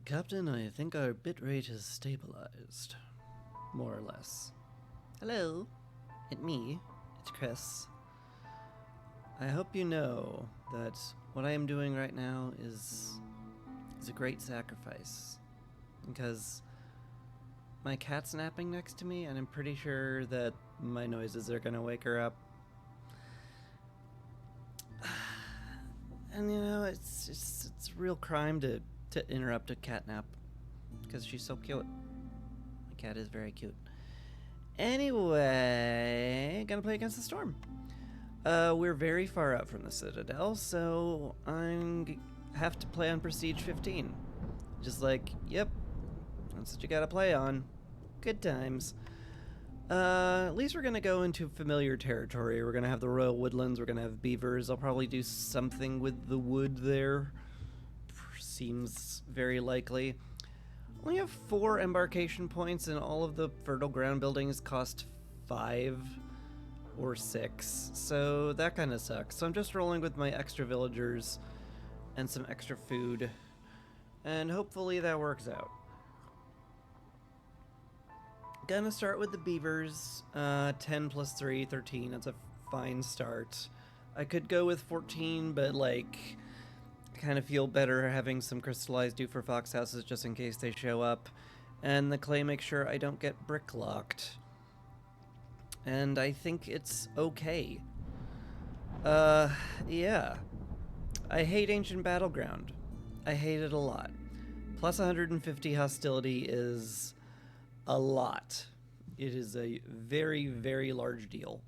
Captain, I think our bitrate has stabilized. More or less. Hello, it's me. It's Chris. I hope you know that what I am doing right now is a great sacrifice. Because my cat's napping next to me, and I'm pretty sure that my noises are gonna wake her up. And you know, it's a real crime to interrupt a cat nap, because she's so cute. My cat is very cute. Anyway, gonna play against the storm. We're very far out from the Citadel, so have to play on Prestige 15. Just like, yep, that's what you gotta play on. Good times. At least we're gonna go into familiar territory. We're gonna have the Royal Woodlands, we're gonna have beavers. I'll probably do something with the wood there. Seems very likely. We have 4 embarkation points, and all of the fertile ground buildings cost 5 or 6, so that kind of sucks. So I'm just rolling with my extra villagers and some extra food, and hopefully that works out. Gonna start with the beavers. 10 plus 3, 13. That's a fine start. I could go with 14, but like, kind of feel better having some crystallized dew for fox houses just in case they show up, and the clay makes sure I don't get brick locked, and I think it's okay. Yeah, I hate Ancient Battleground. I hate it a lot. Plus 150 hostility is a lot. It is a very, very large deal,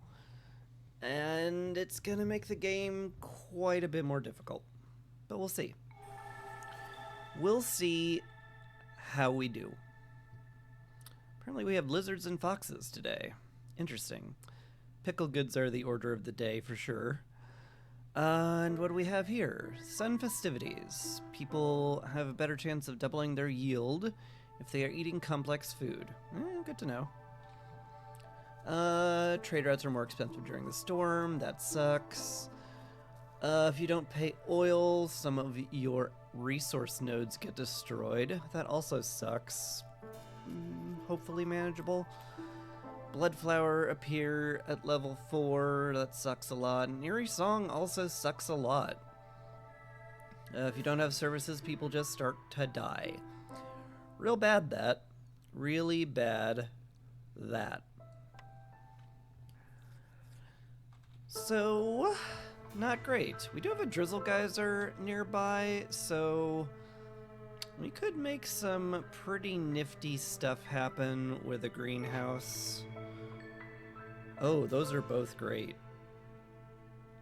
and it's gonna make the game quite a bit more difficult. But we'll see. We'll see how we do. Apparently we have lizards and foxes today. Interesting. Pickle goods are the order of the day for sure. And what do we have here? Sun festivities. People have a better chance of doubling their yield if they are eating complex food. Good to know. Trade routes are more expensive during the storm. That sucks. If you don't pay oil, some of your resource nodes get destroyed. That also sucks. Hopefully manageable. Bloodflower appear at level 4. That sucks a lot. And Eerie Song also sucks a lot. If you don't have services, people just start to die. Real bad, that. Really bad, that. So, not great. We do have a drizzle geyser nearby, so we could make some pretty nifty stuff happen with a greenhouse. Oh, those are both great.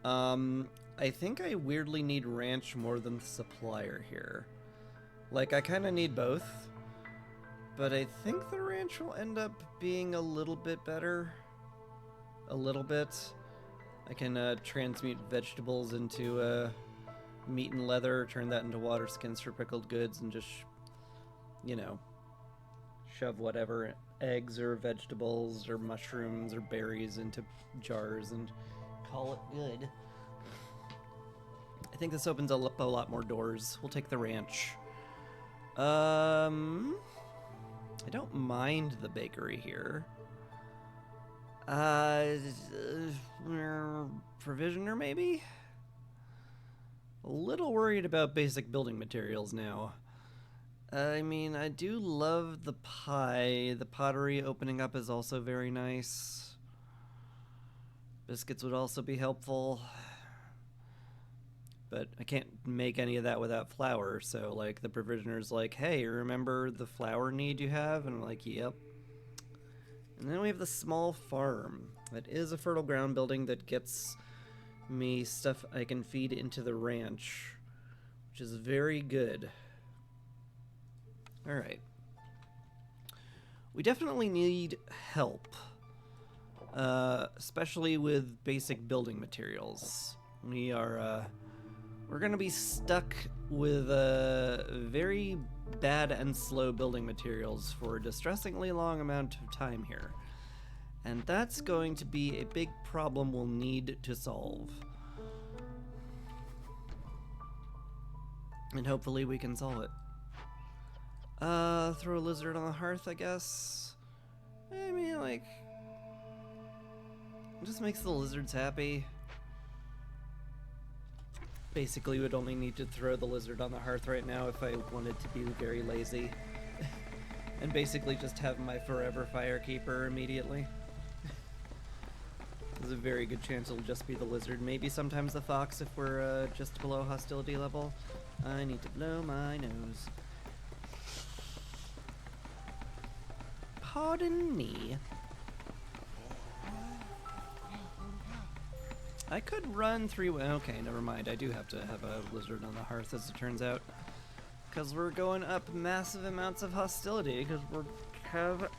I think I weirdly need ranch more than supplier here. Like, I kind of need both, but I think the ranch will end up being a little bit better. A little bit. I can transmute vegetables into meat and leather, turn that into water skins for pickled goods, and just, you know, shove whatever eggs or vegetables or mushrooms or berries into jars and call it good. I think this opens up a lot more doors. We'll take the ranch. I don't mind the bakery here. Provisioner, maybe? A little worried about basic building materials now. I mean, I do love the pie. The pottery opening up is also very nice. Biscuits would also be helpful. But I can't make any of that without flour, so, like, the provisioner's like, hey, remember the flour need you have? And I'm like, yep. And then we have the small farm. That is a fertile ground building that gets me stuff I can feed into the ranch, which is very good. Alright. We definitely need help, especially with basic building materials. We're gonna be stuck with very bad and slow building materials for a distressingly long amount of time here. And that's going to be a big problem we'll need to solve. And hopefully we can solve it. Throw a lizard on the hearth, I guess. I mean, like, it just makes the lizards happy. Basically, would only need to throw the lizard on the hearth right now if I wanted to be very lazy. And basically just have my forever firekeeper immediately. There's a very good chance it'll just be the lizard. Maybe sometimes the fox if we're just below hostility level. I need to blow my nose. Pardon me. I could run 3 ways. Okay, never mind. I do have to have a lizard on the hearth, as it turns out. Because we're going up massive amounts of hostility, because we have,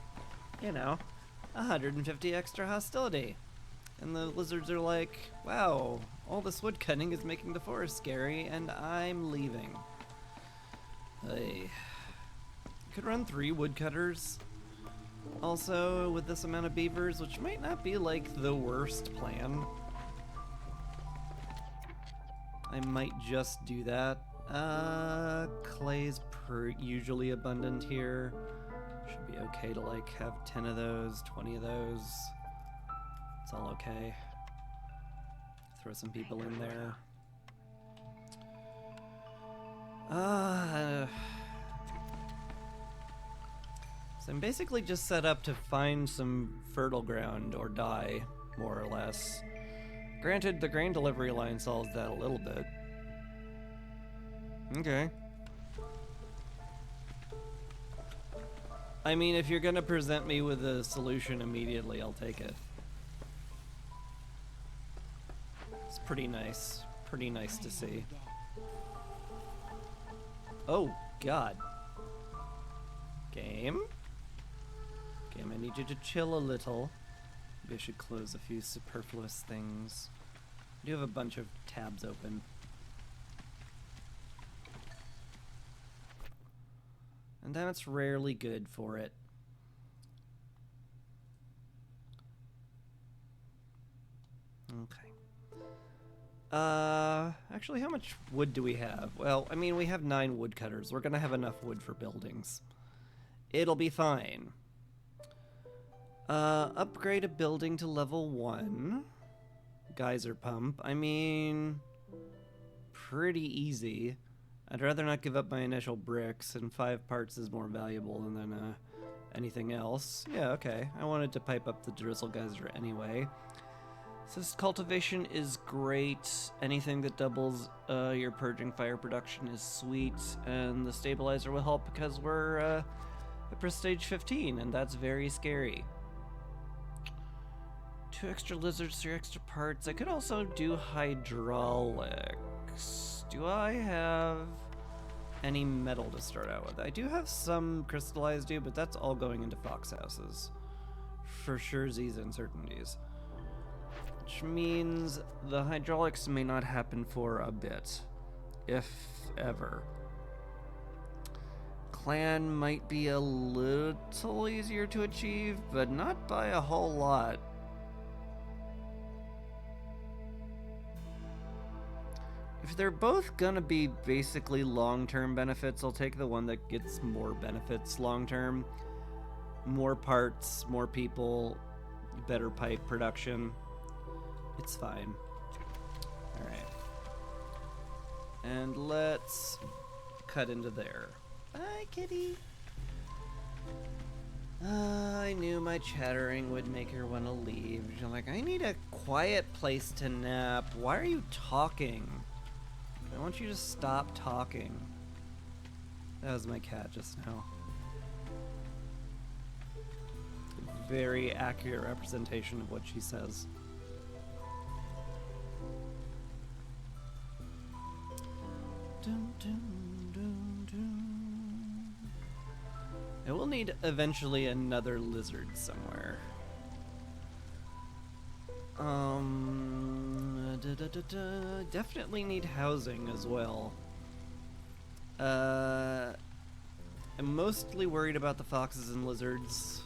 you know, 150 extra hostility. And the lizards are like, wow, all this wood cutting is making the forest scary, and I'm leaving. I could run 3 woodcutters. Also, with this amount of beavers, which might not be like the worst plan. I might just do that. Clay's usually abundant here. Should be okay to like have 10 of those, 20 of those. It's all okay. Throw some people in there. So I'm basically just set up to find some fertile ground or die, more or less. Granted, the grain delivery line solves that a little bit. Okay. I mean, if you're gonna present me with a solution immediately, I'll take it. It's pretty nice. Pretty nice to see. Oh, God. Game? Game, I need you to chill a little. Maybe I should close a few superfluous things. I do have a bunch of tabs open. And that's rarely good for it. Okay. Actually, how much wood do we have? Well, I mean, we have 9 woodcutters. We're gonna have enough wood for buildings. It'll be fine. Upgrade a building to level 1. Geyser pump. I mean, pretty easy. I'd rather not give up my initial bricks, and 5 parts is more valuable than anything else. Yeah, okay. I wanted to pipe up the drizzle geyser anyway. This cultivation is great. Anything that doubles your purging fire production is sweet, and the stabilizer will help because we're at prestige 15, and that's very scary. 2 extra lizards, 3 extra parts. I could also do hydraulics. Do I have any metal to start out with? I do have some crystallized do, but that's all going into fox houses. For surezies and certainties. Which means the hydraulics may not happen for a bit, if ever. Clan might be a little easier to achieve, but not by a whole lot. If they're both gonna be basically long-term benefits, I'll take the one that gets more benefits long-term. More parts, more people, better pipe production. It's fine. Alright. And let's cut into there. Bye, kitty. I knew my chattering would make her want to leave. She's like, I need a quiet place to nap. Why are you talking? I want you to stop talking. That was my cat just now. Very accurate representation of what she says. Dun, dun, dun, dun. I will need eventually another lizard somewhere. Definitely need housing as well. I'm mostly worried about the foxes and lizards,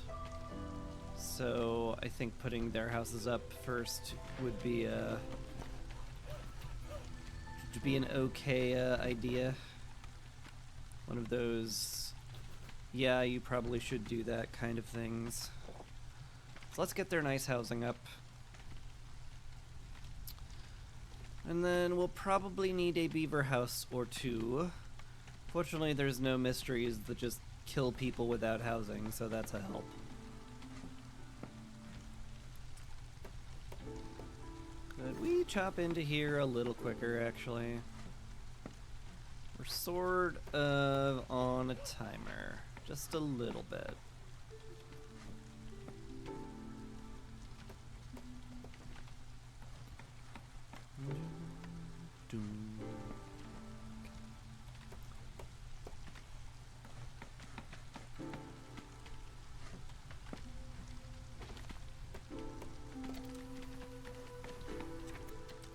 so I think putting their houses up first would be an okay idea. One of those Yeah, you probably should do that kind of things. So let's get their nice housing up. And then we'll probably need a beaver house or two. Fortunately, there's no mysteries that just kill people without housing, so that's a help. Could we chop into here a little quicker, actually? We're sort of on a timer. Just a little bit.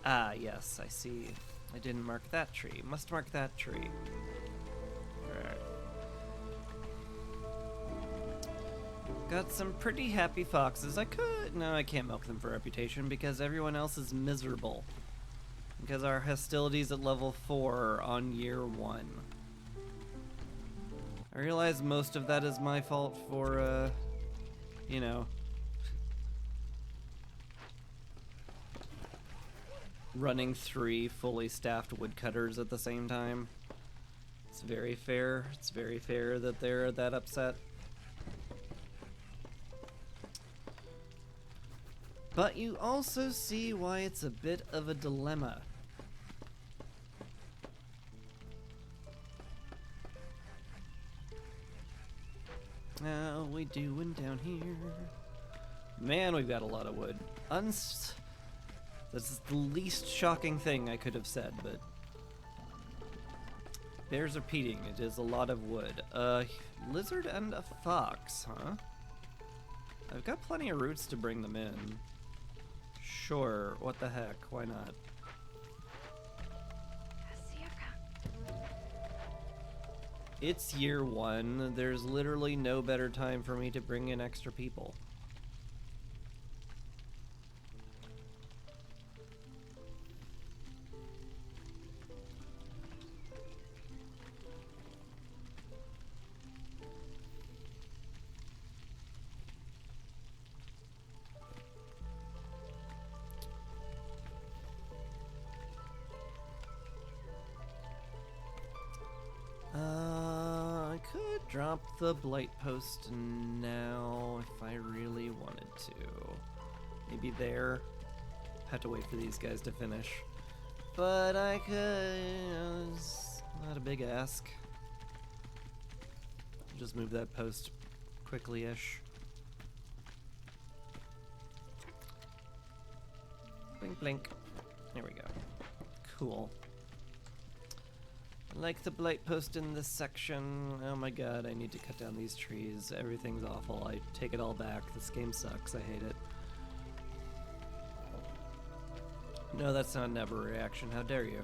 Ah, yes, I see. I didn't mark that tree. Must mark that tree. Alright. Got some pretty happy foxes. No, I can't milk them for reputation because everyone else is miserable. Because our hostility's at level 4 on year 1. I realize most of that is my fault for, you know, running 3 fully staffed woodcutters at the same time. It's very fair. It's very fair that they're that upset. But you also see why it's a bit of a dilemma. How we doing down here? Man, we've got a lot of wood. This is the least shocking thing I could have said, but bears repeating, it is a lot of wood. Lizard and a fox, huh? I've got plenty of roots to bring them in. Sure, what the heck, why not? It's year 1. There's literally no better time for me to bring in extra people. I could drop the blight post now if I really wanted to. Maybe there. Have to wait for these guys to finish. But I could. It's not a big ask. Just move that post quickly-ish. Blink, blink. There we go. Cool. Like the blight post in this section. Oh my god, I need to cut down these trees. Everything's awful. I take it all back. This game sucks. I hate it. No, that's not an never reaction. How dare you?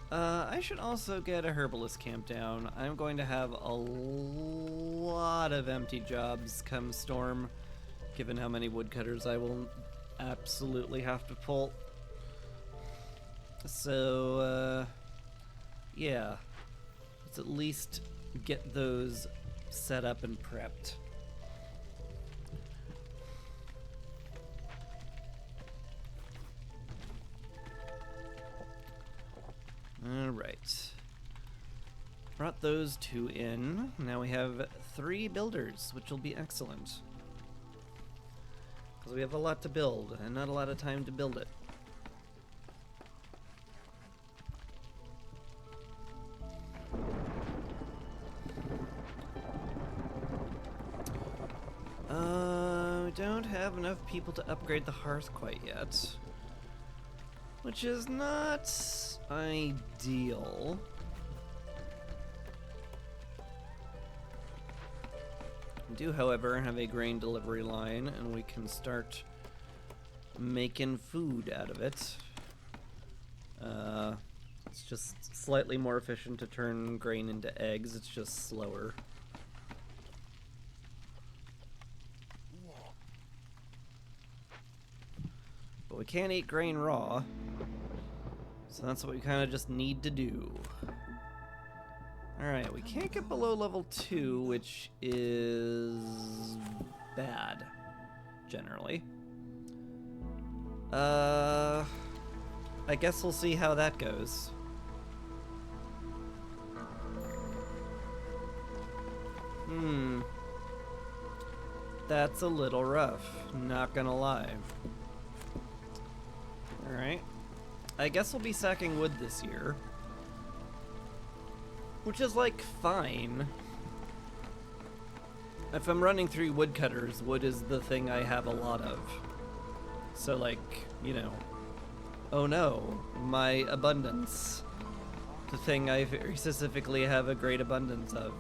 I should also get a herbalist camp down. I'm going to have a lot of empty jobs come storm, given how many woodcutters I will absolutely have to pull. So, yeah, let's at least get those set up and prepped. Alright. Brought those 2 in. Now we have 3 builders, which will be excellent. Because we have a lot to build, and not a lot of time to build it. We don't have enough people to upgrade the hearth quite yet. Which is not ideal. We do, however, have a grain delivery line, and we can start making food out of it. It's just slightly more efficient to turn grain into eggs. It's just slower. But we can't eat grain raw. So that's what we kind of just need to do. Alright, we can't get below level 2, which is bad, generally. I guess we'll see how that goes. That's a little rough, not gonna lie. Alright. I guess we'll be sacking wood this year. Which is, like, fine. If I'm running through woodcutters, wood is the thing I have a lot of. So, like, you know. Oh no, my abundance. The thing I very specifically have a great abundance of.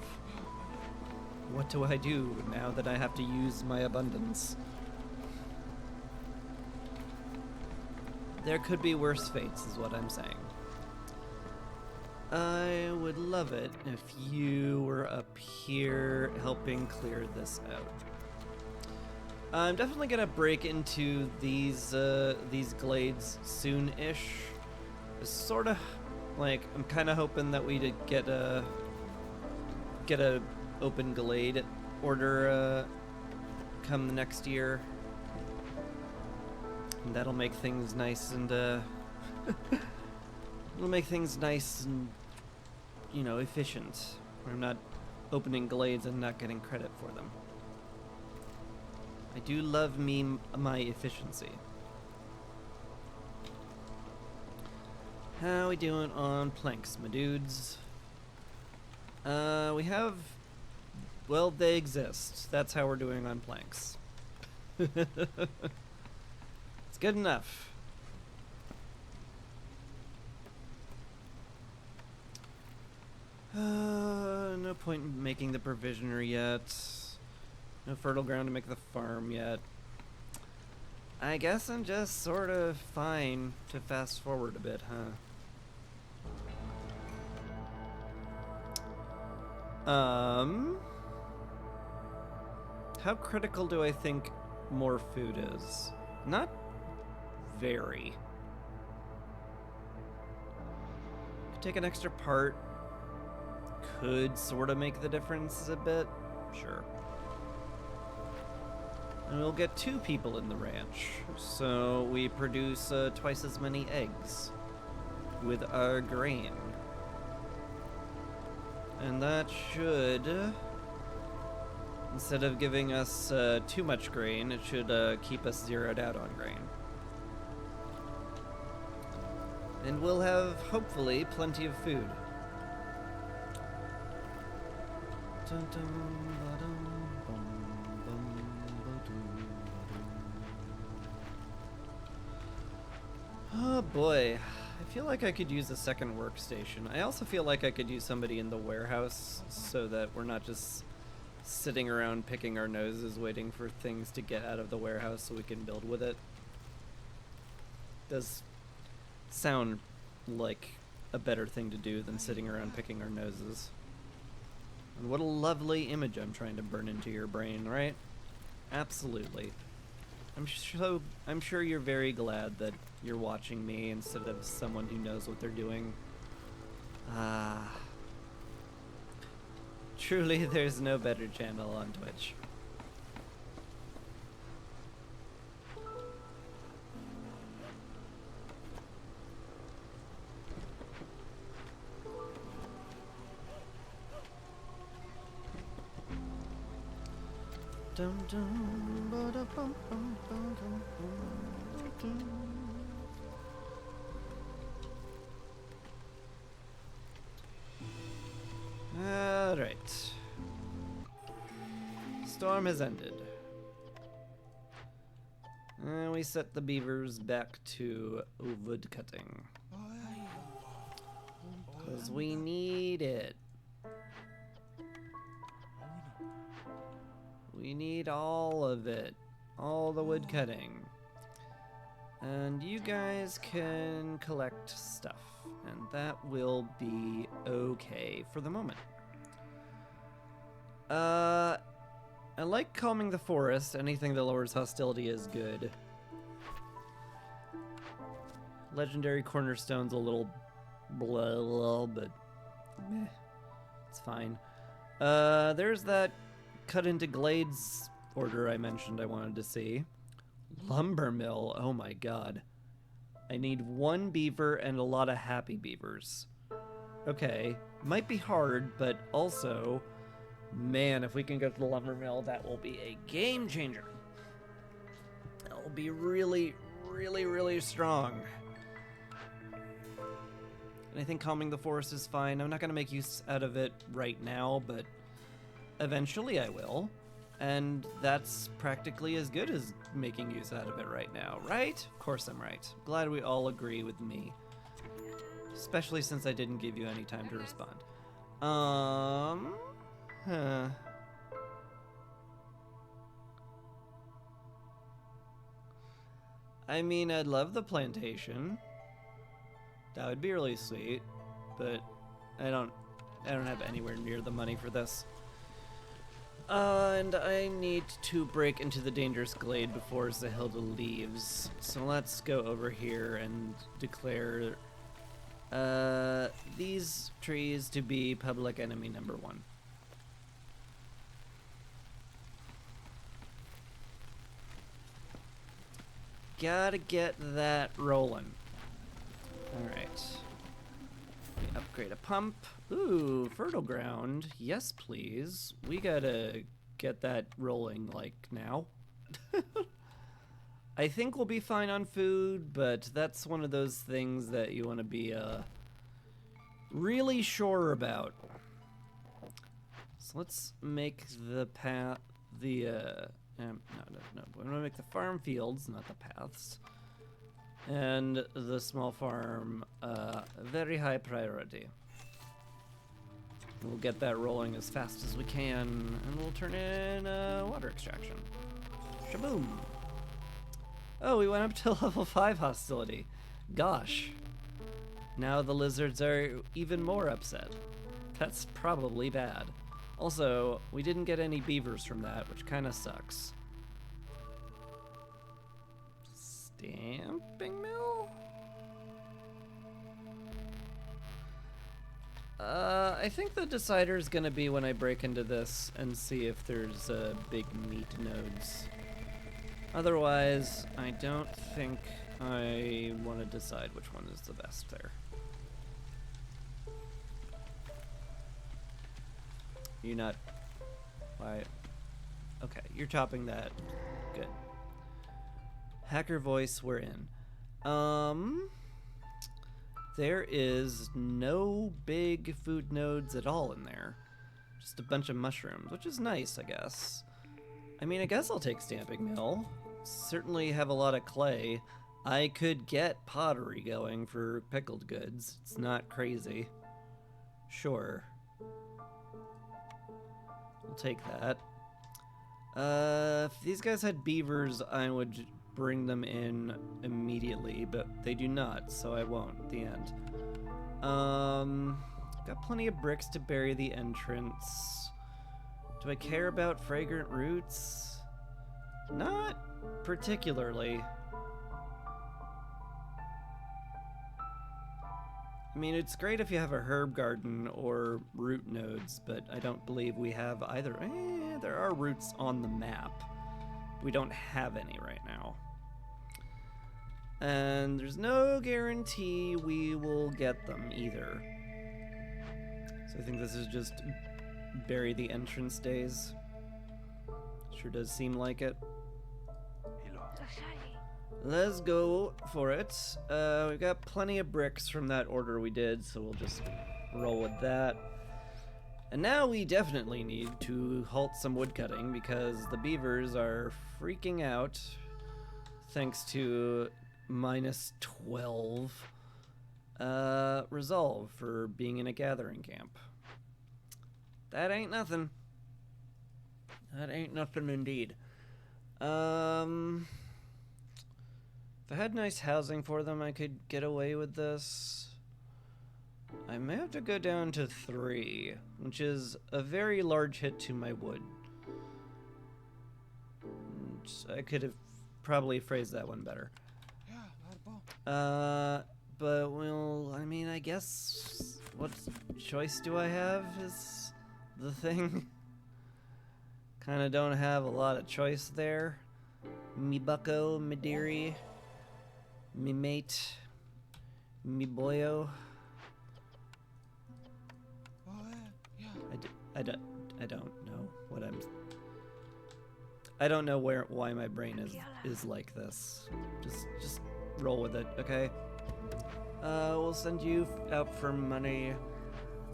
What do I do now that I have to use my abundance? There could be worse fates, is what I'm saying. I would love it if you were up here helping clear this out. I'm definitely gonna break into these glades soon-ish. Sort of, like, I'm kind of hoping that we get a open glade order come the next year. And that'll make things nice and it'll make things nice and, you know, efficient. I'm not opening glades and not getting credit for them. I do love my efficiency. How we doing on planks, my dudes? We have... Well, they exist. That's how we're doing on planks. It's good enough. No point in making the provisioner yet. No fertile ground to make the farm yet. I guess I'm just sort of fine to fast forward a bit, huh? How critical do I think more food is? Not very. Could take an extra part. Could sort of make the difference a bit. Sure. And we'll get 2 people in the ranch. So we produce twice as many eggs with our grain. And that should, instead of giving us too much grain, it should keep us zeroed out on grain. And we'll have, hopefully, plenty of food. Oh boy. I feel like I could use a second workstation. I also feel like I could use somebody in the warehouse so that we're not just sitting around picking our noses waiting for things to get out of the warehouse so we can build with it. Does sound like a better thing to do than sitting around picking our noses. And what a lovely image I'm trying to burn into your brain, right? Absolutely. I'm sure you're very glad that you're watching me instead of someone who knows what they're doing. Truly, there's no better channel on Twitch. Dum dum ba da bum bum bum dum dum. All right. Storm has ended. And we set the beavers back to wood cutting. Because we need it. We need all of it. All the wood cutting. And you guys can collect stuff. And that will be okay for the moment. I like calming the forest. Anything that lowers hostility is good. Legendary cornerstone's a little blah, but meh. It's fine. There's that cut into glades order I mentioned I wanted to see. Lumber mill, oh my god. I need 1 beaver and a lot of happy beavers. Okay, might be hard, but also, man, if we can go to the lumber mill, that will be a game changer. That will be really, really, really strong. And I think calming the forest is fine. I'm not going to make use out of it right now, but eventually I will. And that's practically as good as making use out of it right now, right? Of course I'm right. Glad we all agree with me. Especially since I didn't give you any time to respond. I mean, I'd love the plantation. That would be really sweet, but I don't have anywhere near the money for this. And I need to break into the dangerous glade before Zahilda leaves. So let's go over here and declare these trees to be public enemy number 1. Gotta get that rolling. Alright. Upgrade a pump. Ooh, fertile ground. Yes, please. We gotta get that rolling, like, now. I think we'll be fine on food, but that's one of those things that you want to be, really sure about. So let's make the path, no. We want to make the farm fields, not the paths. And the small farm, very high priority. We'll get that rolling as fast as we can, and we'll turn in water extraction. Shaboom! Oh, we went up to level 5 hostility. Gosh. Now the lizards are even more upset. That's probably bad. Also, we didn't get any beavers from that, which kind of sucks. Stamping mill? I think the decider is gonna be when I break into this and see if there's big meat nodes. Otherwise, I don't think I want to decide which one is the best there. You're not... Why? Okay, you're topping that. Good. Hacker voice, we're in. There is no big food nodes at all in there. Just a bunch of mushrooms, which is nice, I guess. I mean, I guess I'll take Stamping Mill. Certainly have a lot of clay. I could get pottery going for pickled goods. It's not crazy. Sure. We'll take that. If these guys had beavers, I would bring them in immediately, but they do not, so I won't at the end. Got plenty of bricks to bury the entrance. Do I care about fragrant roots? Not particularly. I mean, it's great if you have a herb garden or root nodes, but I don't believe we have either. There are roots on the map. We don't have any right now. And there's no guarantee we will get them either. So I think this is just bury the entrance days. Sure does seem like it. Let's go for it. We've got plenty of bricks from that order we did, so we'll just roll with that. And now we definitely need to halt some woodcutting because the beavers are freaking out thanks to -12 resolve for being in a gathering camp. That ain't nothing. That ain't nothing indeed. If I had nice housing for them, I could get away with this. I may have to go down to 3, which is a very large hit to my wood. I could have probably phrased that one better. But, well, I mean, I guess, what choice do I have is the thing. Kind of don't have a lot of choice there. Me bucko, me dearie, me mate, me boyo. I don't know what I don't know why my brain is like this. Just roll with it, okay? We'll send you out for money.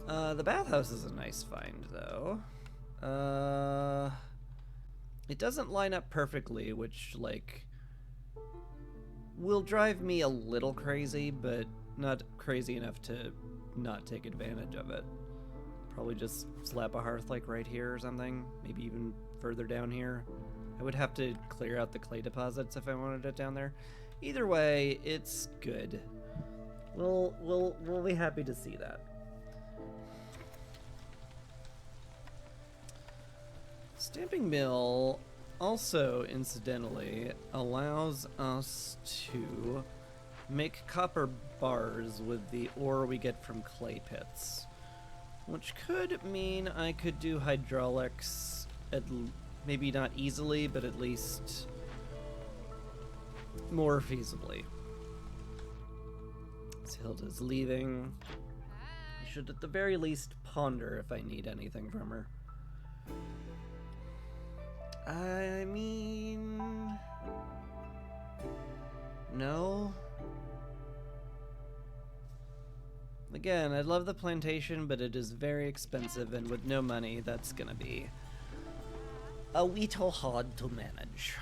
The bathhouse is a nice find, though. It doesn't line up perfectly, which, like, will drive me a little crazy, but not crazy enough to not take advantage of it. Probably just slap a hearth, like, right here or something. Maybe even further down here. I would have to clear out the clay deposits if I wanted it down there. Either way, it's good. We'll be happy to see that. Stamping mill also, incidentally, allows us to make copper bars with the ore we get from clay pits, which could mean I could do hydraulics, maybe not easily, but at least more feasibly. Hilda's leaving. I should at the very least ponder if I need anything from her. I mean... no. Again, I love the plantation, but it is very expensive, and with no money, that's gonna be a little hard to manage.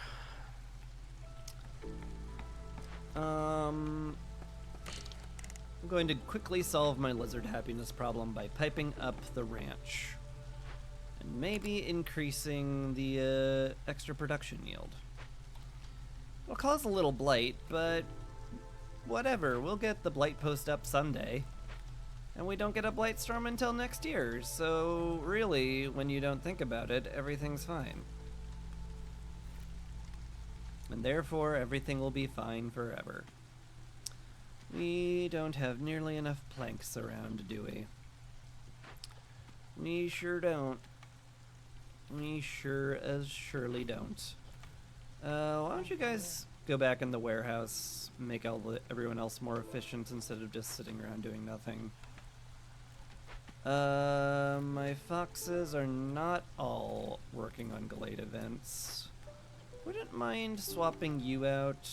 I'm going to quickly solve my lizard happiness problem by piping up the ranch. And maybe increasing the extra production yield. It'll cause a little blight, but whatever, we'll get the blight post up Sunday. And we don't get a blight storm until next year, so really, when you don't think about it, everything's fine. And therefore, everything will be fine forever. We don't have nearly enough planks around, do we? We sure don't. We sure as surely don't. Why don't you guys go back in the warehouse, make everyone else more efficient instead of just sitting around doing nothing. My foxes are not all working on Glade events. Wouldn't mind swapping you out.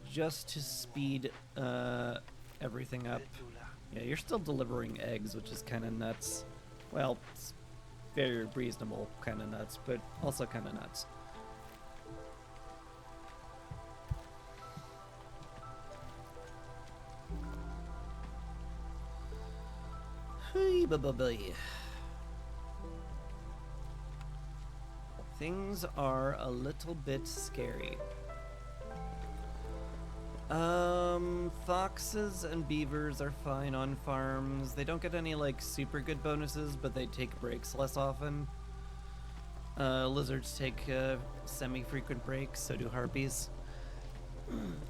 Just to speed everything up. Yeah, you're still delivering eggs, which is kind of nuts. Well, it's very reasonable kind of nuts, but also kind of nuts. Hey, ba-ba-ba. Things are a little bit scary. Foxes and beavers are fine on farms. They don't get any, like, super good bonuses, but they take breaks less often. Lizards take semi-frequent breaks, so do harpies.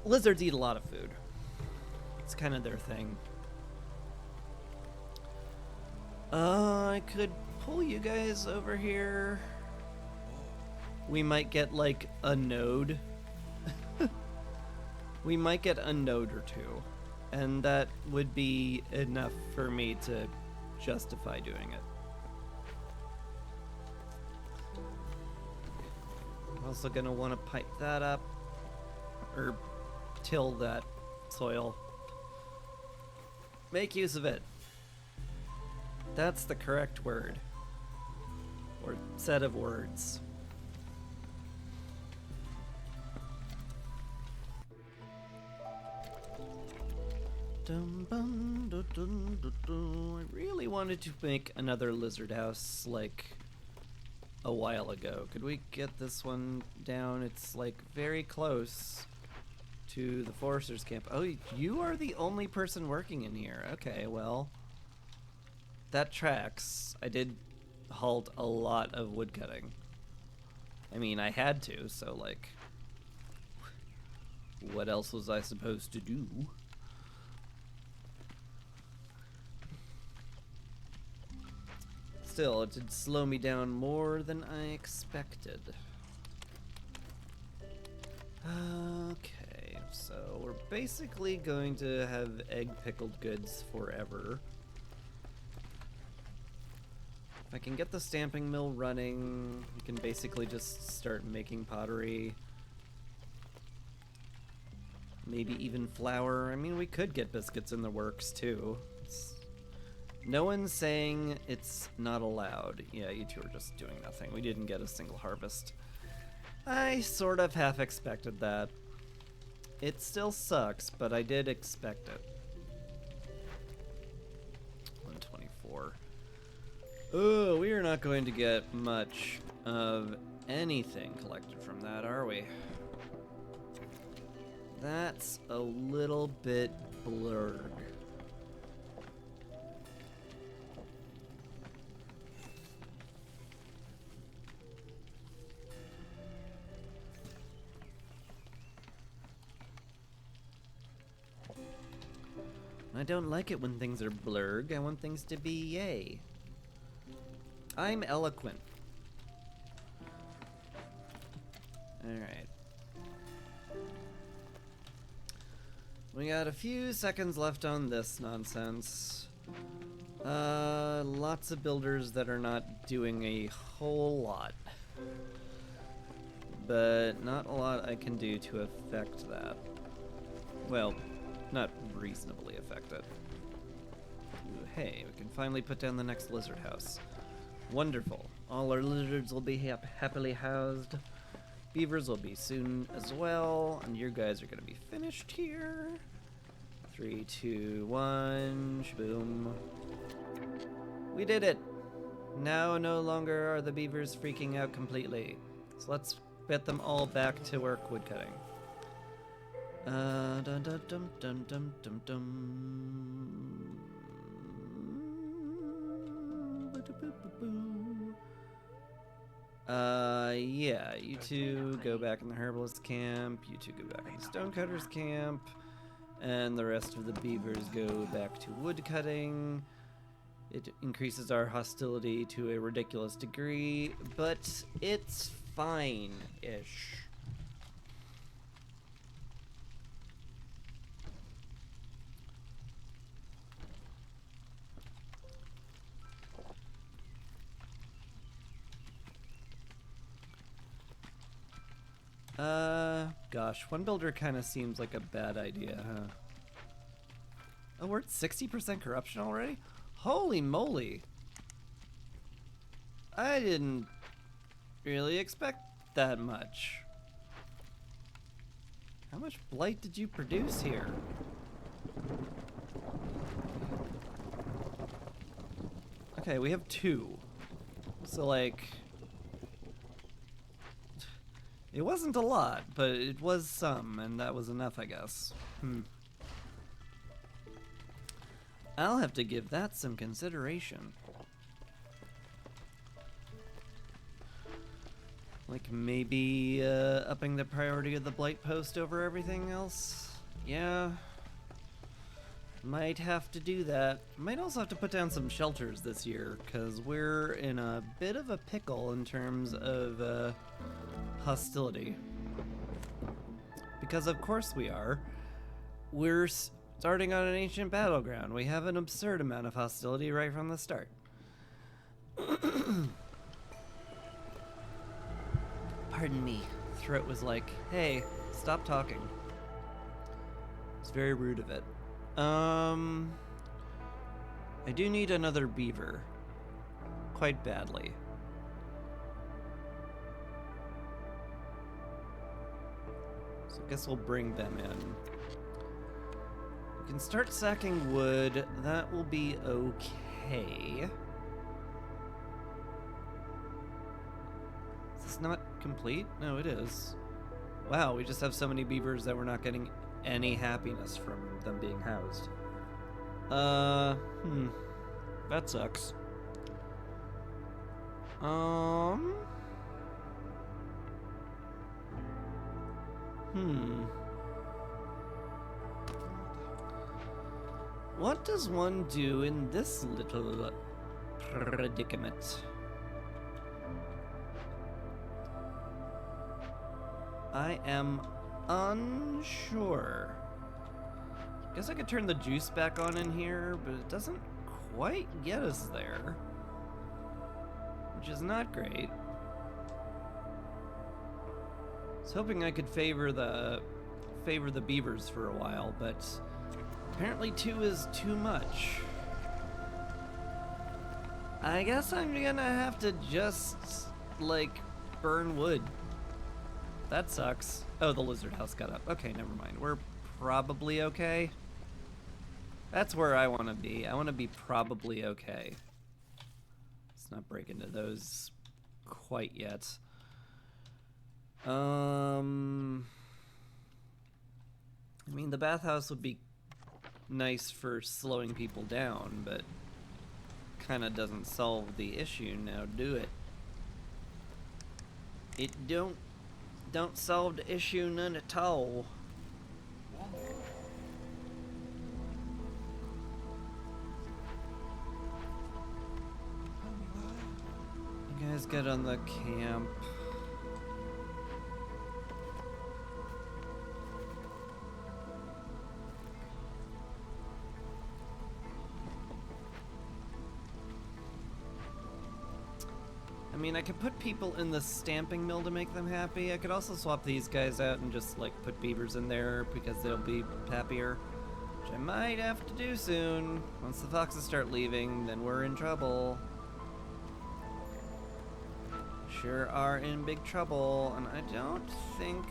Lizards eat a lot of food. It's kind of their thing. I could pull you guys over here. We might get, like, a node. We might get a node or two, and that would be enough for me to justify doing it. I'm also gonna want to pipe that up, or till that soil. Make use of it. That's the correct word, or set of words. I really wanted to make another lizard house, like, a while ago. Could we get this one down? It's, like, very close to the forester's camp. Oh, you are the only person working in here. Okay, well, that tracks. I did halt a lot of woodcutting. I mean, I had to, so, like, what else was I supposed to do? still, it did slow me down more than I expected. Okay, so we're basically going to have egg pickled goods forever. If I can get the stamping mill running, we can basically just start making pottery. Maybe even flour. I mean, we could get biscuits in the works too. No one's saying it's not allowed. Yeah, you two are just doing nothing. We didn't get a single harvest. I sort of half expected that. It still sucks, but I did expect it. 124. Oh, we are not going to get much of anything collected from that, are we? That's a little bit blurred. I don't like it when things are blurred. I want things to be yay. I'm eloquent. Alright. We got a few seconds left on this nonsense. Lots of builders that are not doing a whole lot. But not a lot I can do to affect that. Well, not reasonably affect it. Ooh, hey, we can finally put down the next lizard house. Wonderful. All our lizards will be happily housed. Beavers will be soon as well, and you guys are gonna be finished here. 3, 2, 1, shaboom. We did it! Now no longer are the beavers freaking out completely. So let's get them all back to work woodcutting. Dun dun dun dun dun dun dun. Yeah, you two go back in the herbalist camp, you two go back in the stonecutter's camp, and the rest of the beavers go back to woodcutting. It increases our hostility to a ridiculous degree, but it's fine-ish. Gosh, one builder kind of seems like a bad idea, huh? Oh, we're at 60% corruption already? Holy moly! I didn't really expect that much. How much blight did you produce here? Okay, we have 2. So, like... It wasn't a lot, but it was some, and that was enough, I guess. I'll have to give that some consideration. Like maybe upping the priority of the blight post over everything else? Yeah. Might have to do that. Might also have to put down some shelters this year, because we're in a bit of a pickle in terms of hostility. Because of course we are. We're starting on an ancient battleground. We have an absurd amount of hostility right from the start. Pardon me. Throat was like, hey, stop talking. It's very rude of it. I do need another beaver. Quite badly. So I guess we'll bring them in. We can start sacking wood. That will be okay. Is this not complete? No, it is. Wow, we just have so many beavers that we're not getting any happiness from them being housed. That sucks. What does one do in this little predicament. I am unsure. Guess I could turn the juice back on in here, but it doesn't quite get us there, which is not great. I was hoping I could favor the beavers for a while, but apparently 2 is too much. I guess I'm gonna have to just, like, burn wood. That sucks. Oh, the lizard house got up. Okay, never mind. We're probably okay. That's where I want to be. I want to be probably okay. Let's not break into those quite yet. I mean, the bathhouse would be nice for slowing people down, but kind of doesn't solve the issue now, do it? It don't solve the issue none at all. You guys get on the camp. I mean, I could put people in the stamping mill to make them happy. I could also swap these guys out and just, like, put beavers in there because they'll be happier. Which I might have to do soon. Once the foxes start leaving, then we're in trouble. Sure are in big trouble. And I don't think,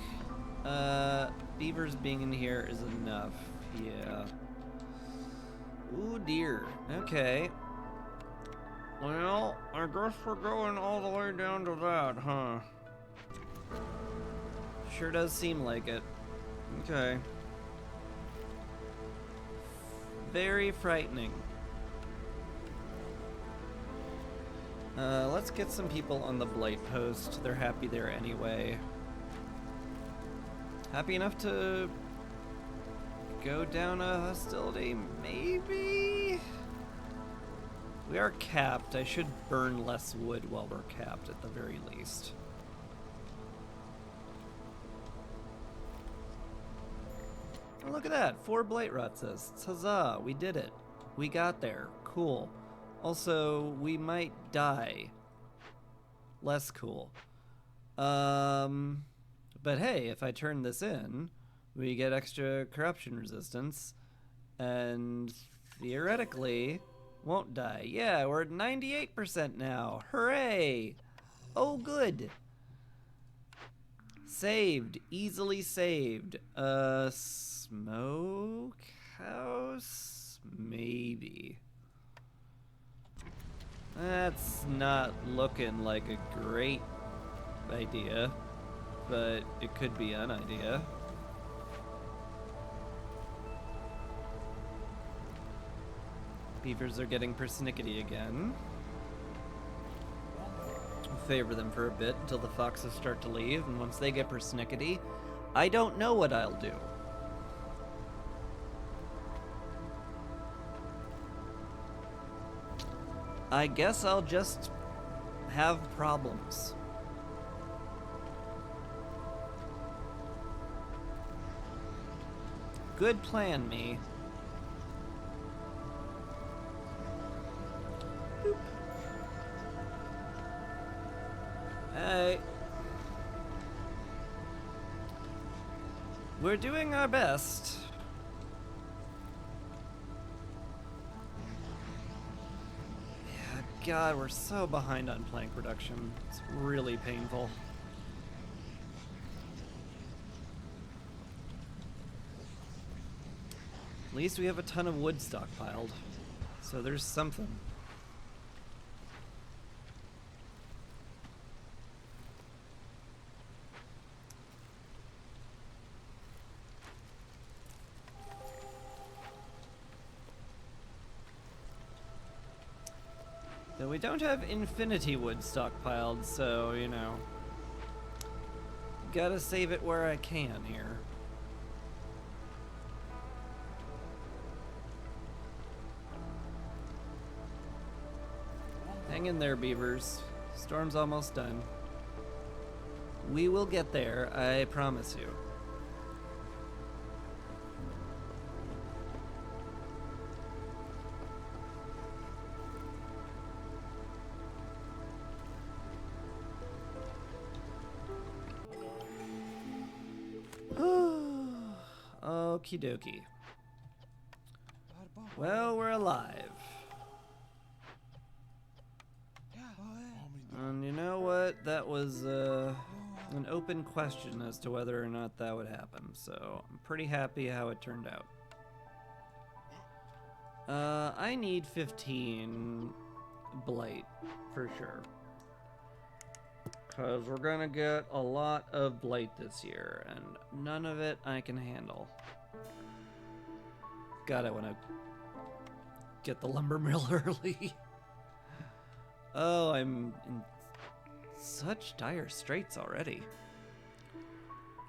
beavers being in here is enough. Yeah. Ooh, dear. Okay. Well, I guess we're going all the way down to that, huh? Sure does seem like it. Okay. Very frightening. Let's get some people on the blight post. They're happy there anyway. Happy enough to go down a hostility, maybe? We are capped. I should burn less wood while we're capped at the very least. Oh, look at that. 4 blight rot cysts. Huzzah, we did it. We got there. Cool. Also, we might die. Less cool. But hey, if I turn this in, we get extra corruption resistance, and theoretically won't die. Yeah, we're at 98% now. Hooray! Oh, good. Saved. Easily saved. Smokehouse? Maybe. That's not looking like a great idea, but it could be an idea. Beavers are getting persnickety again. I'll favor them for a bit until the foxes start to leave, and once they get persnickety, I don't know what I'll do. I guess I'll just have problems. Good plan, me. Boop. Hey. We're doing our best. God, we're so behind on plank production. It's really painful. At least we have a ton of wood stockpiled, so there's something. Though we don't have infinity wood stockpiled, so, you know, gotta save it where I can here. Hang in there, beavers. Storm's almost done. We will get there, I promise you. Okie dokie. Well, we're alive. And you know what? That was an open question as to whether or not that would happen, so I'm pretty happy how it turned out. I need 15 blight, for sure. Because we're gonna get a lot of blight this year, and none of it I can handle. God, I want to get the lumber mill early. Oh, I'm in such dire straits already.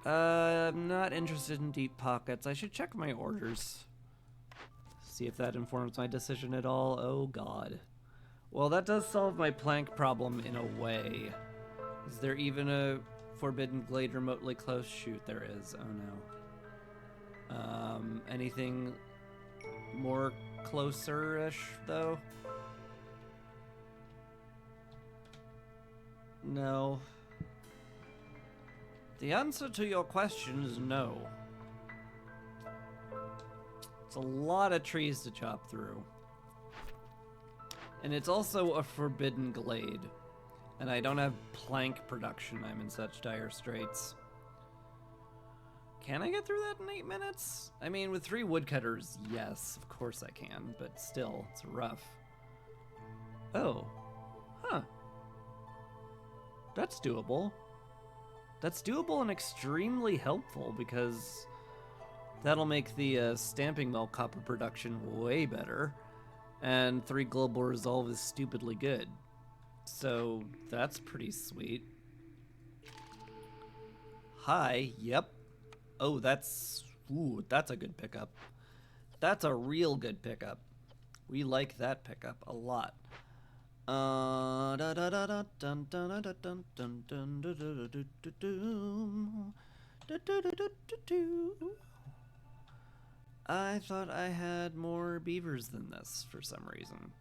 I'm not interested in deep pockets. I should check my orders. See if that informs my decision at all. Oh, God. Well, that does solve my plank problem in a way. Is there even a Forbidden Glade remotely close? Shoot, there is. Oh, no. Anything more closer-ish, though? No. The answer to your question is no. It's a lot of trees to chop through. And it's also a forbidden glade. And I don't have plank production. I'm in such dire straits. Can I get through that in 8 minutes? I mean, with 3 woodcutters, yes, of course I can. But still, it's rough. Oh. Huh. That's doable. That's doable and extremely helpful because that'll make the stamping mill copper production way better. And 3 global resolve is stupidly good. So that's pretty sweet. Hi, yep. Oh, that's a good pickup. That's a real good pickup. We like that pickup a lot. I thought I had more beavers than this for some reason.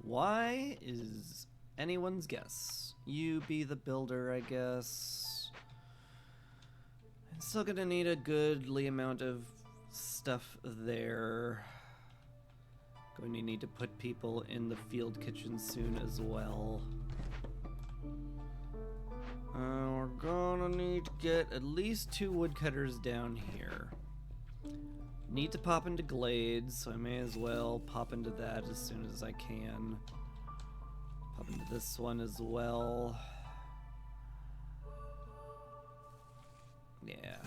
Why is anyone's guess? You be the builder, I guess. I'm still gonna need a goodly amount of stuff there. Going to need to put people in the field kitchen soon as well. We're gonna need to get at least 2 woodcutters down here. Need to pop into glades, so I may as well pop into that as soon as I can. Pop into this one as well. Yeah.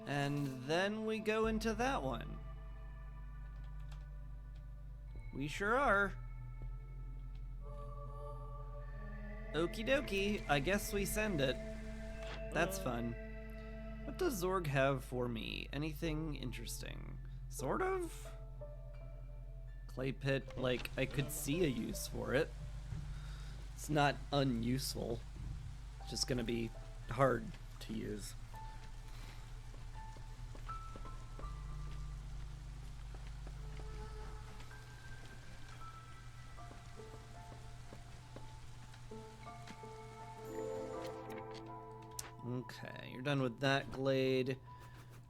And then we go into that one. We sure are. Okie dokie, I guess we send it. That's fun. What does Zorg have for me? Anything interesting? Sort of? Clay pit, like, I could see a use for it. It's not unuseful. It's just gonna be hard to use. Okay, you're done with that glade.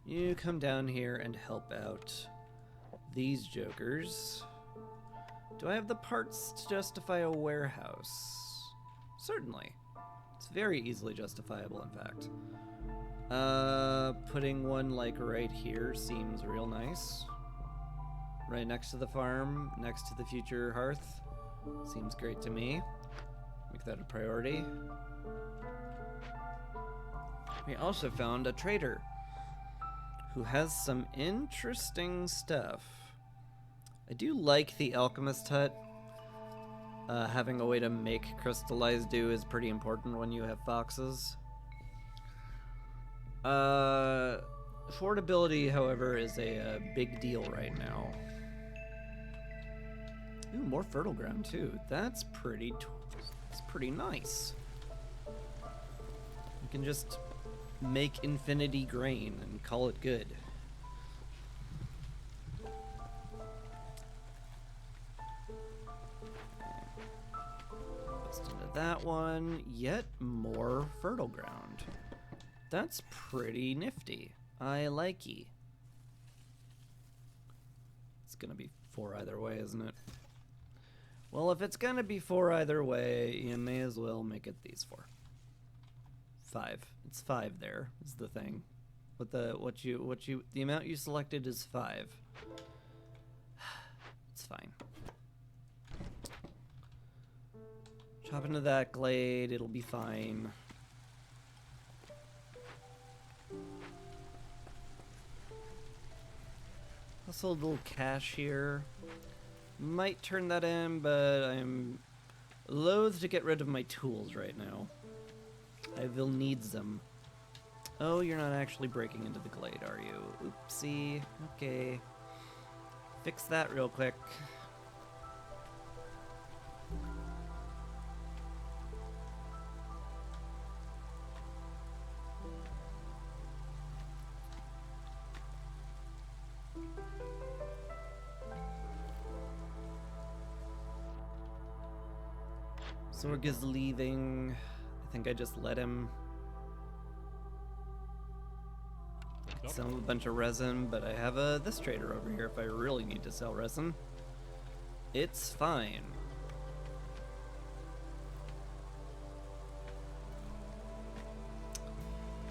You come down here and help out these jokers. Do I have the parts to justify a warehouse? Certainly. It's very easily justifiable, in fact. Putting one like right here seems real nice. Right next to the farm, next to the future hearth. Seems great to me. Make that a priority. We also found a trader who has some interesting stuff. I do like the alchemist hut. Having a way to make crystallized dew is pretty important when you have foxes. Affordability, however, is a big deal right now. Ooh, more fertile ground too. That's pretty nice. You can just make infinity grain and call it good. Just into that one. Yet more fertile ground. That's pretty nifty. I likey. It's gonna be 4 either way, isn't it? Well, if it's gonna be 4 either way, you may as well make it these 4. 5. It's 5 there, is the thing. But the amount you selected is 5. It's fine. Chop into that glade, it'll be fine. Also a little cash here. Might turn that in, but I'm loath to get rid of my tools right now. I will need them. Oh, you're not actually breaking into the glade, are you? Oopsie. Okay. Fix that real quick. Zorg is leaving. I think I just let him sell a bunch of resin, but I have this trader over here if I really need to sell resin. It's fine.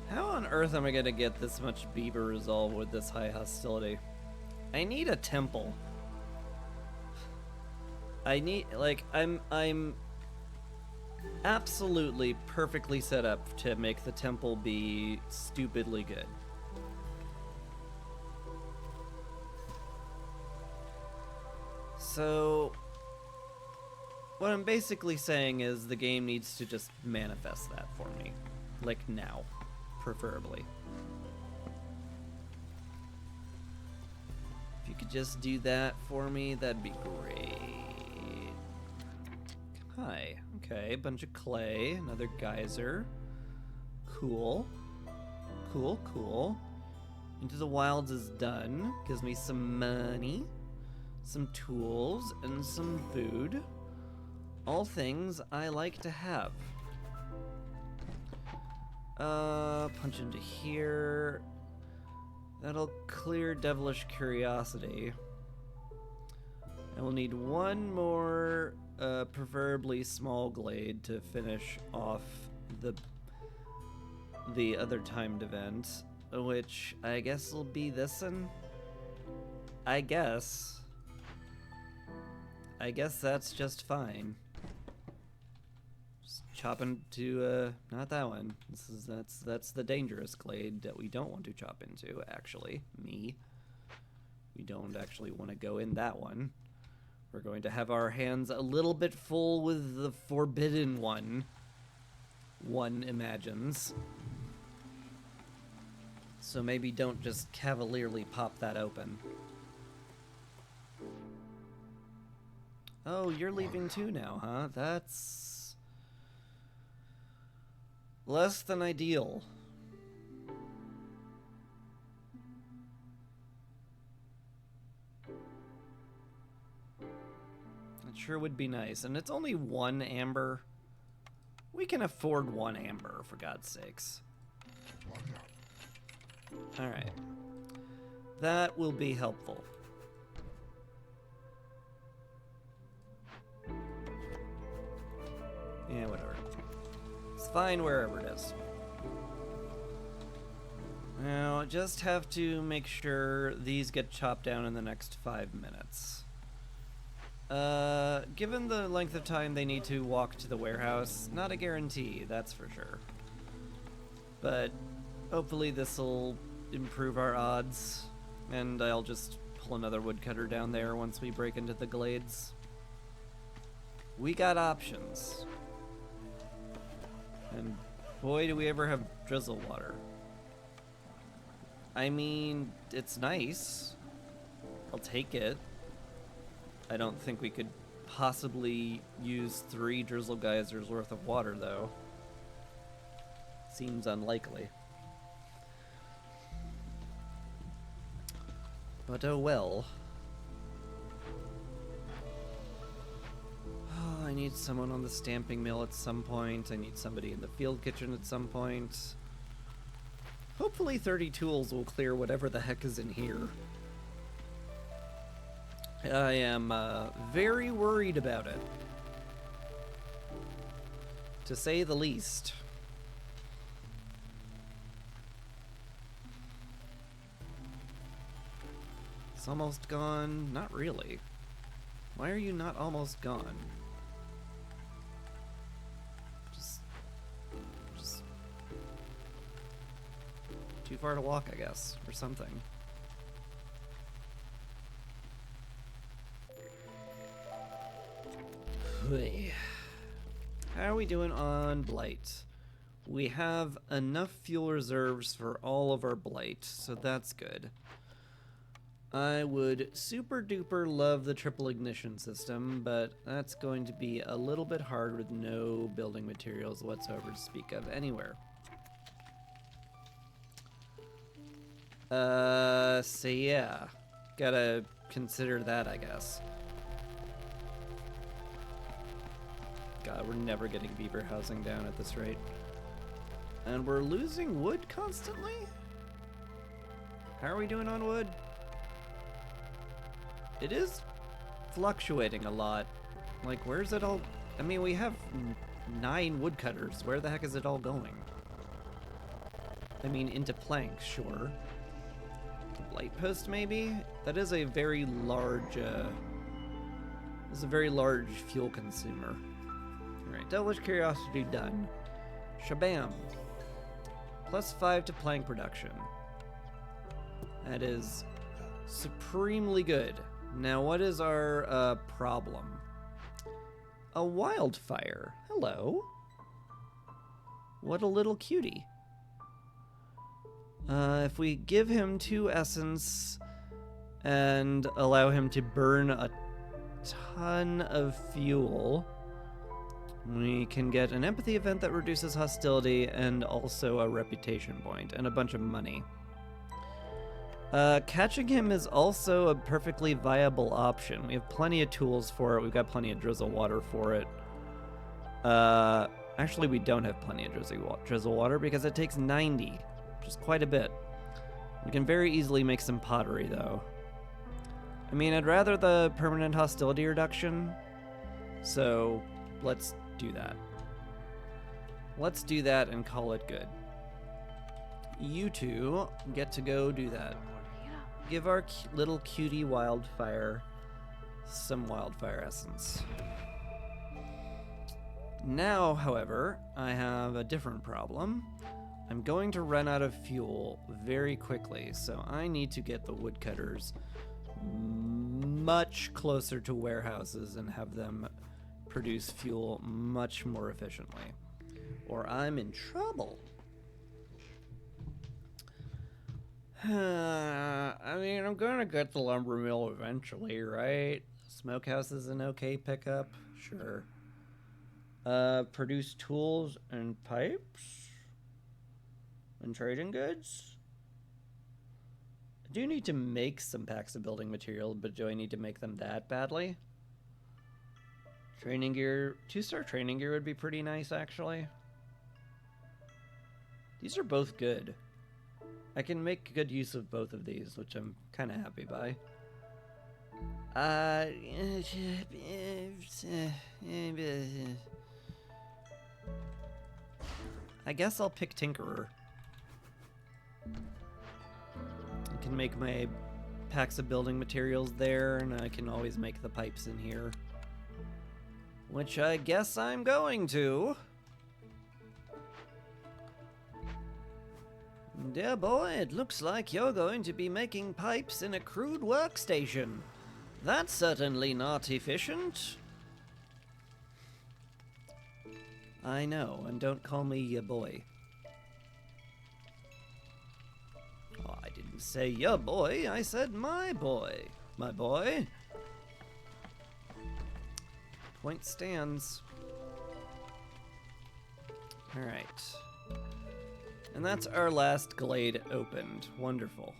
How on earth am I gonna get this much beaver resolve with this high hostility? I need a temple. I need, like, I'm absolutely perfectly set up to make the temple be stupidly good. So what I'm basically saying is the game needs to just manifest that for me. Like now, preferably. If you could just do that for me, that'd be great. Hi. Okay, a bunch of clay, another geyser. Cool. Cool, cool. Into the Wilds is done. Gives me some money, some tools, and some food. All things I like to have. Punch into here. That'll clear Devilish Curiosity. I will need one more preferably small glade to finish off the other timed event, which I guess will be this one. I guess that's just fine. Just chop into not that one. That's the dangerous glade that we don't want to chop into. Actually, we don't actually want to go in that one. We're going to have our hands a little bit full with the forbidden one. One imagines. So maybe don't just cavalierly pop that open. Oh, you're leaving too now, huh? That's less than ideal. It sure would be nice. And it's only 1 amber. We can afford 1 amber, for God's sakes. Alright. That will be helpful. Yeah, whatever. It's fine wherever it is. Now, just have to make sure these get chopped down in the next 5 minutes. Given the length of time they need to walk to the warehouse, not a guarantee, that's for sure. But hopefully this'll improve our odds, and I'll just pull another woodcutter down there once we break into the glades. We got options. And boy, do we ever have drizzle water. I mean, it's nice. I'll take it. I don't think we could possibly use 3 drizzle geysers worth of water, though. Seems unlikely. But oh well. Oh, I need someone on the stamping mill at some point. I need somebody in the field kitchen at some point. Hopefully 30 tools will clear whatever the heck is in here. I am very worried about it, to say the least. It's almost gone. Not really. Why are you not almost gone? Just too far to walk, I guess, or something. How are we doing on blight? We have enough fuel reserves for all of our blight, so that's good. I would super duper love the triple ignition system, but that's going to be a little bit hard with no building materials whatsoever to speak of anywhere. So yeah, gotta consider that, I guess. God, we're never getting beaver housing down at this rate. And we're losing wood constantly? How are we doing on wood? It is fluctuating a lot. Like, where's it all? I mean, we have 9 woodcutters. Where the heck is it all going? I mean, into planks, sure. Light post, maybe? That is a very large, fuel consumer. Alright, Devilish Curiosity done. Shabam. +5 to plank production. That is supremely good. Now, what is our problem? A wildfire. Hello. What a little cutie. If we give him 2 essence and allow him to burn a ton of fuel, we can get an empathy event that reduces hostility and also a reputation point and a bunch of money. Catching him is also a perfectly viable option. We have plenty of tools for it. We've got plenty of drizzle water for it. Actually, we don't have plenty of drizzle water because it takes 90, which is quite a bit. We can very easily make some pottery, though. I mean, I'd rather the permanent hostility reduction, so let's do that. Let's do that and call it good. You two get to go do that. Give our little cutie wildfire some wildfire essence. Now, however, I have a different problem. I'm going to run out of fuel very quickly, so I need to get the woodcutters much closer to warehouses and have them produce fuel much more efficiently, or I'm in trouble. I mean, I'm gonna get the lumber mill eventually, right? Smokehouse is an okay pickup, sure. Produce tools and pipes and trading goods. I do need to make some packs of building material, but do I need to make them that badly? Training gear, 2-star training gear would be pretty nice, actually. These are both good. I can make good use of both of these, which I'm kind of happy by. I guess I'll pick Tinkerer. I can make my packs of building materials there, and I can always make the pipes in here. Which I guess I'm going to. Dear boy, it looks like you're going to be making pipes in a crude workstation. That's certainly not efficient. I know, and don't call me your boy. Oh, I did say ya boy, I said my boy. My boy. Point stands. Alright. And that's our last glade opened. Wonderful.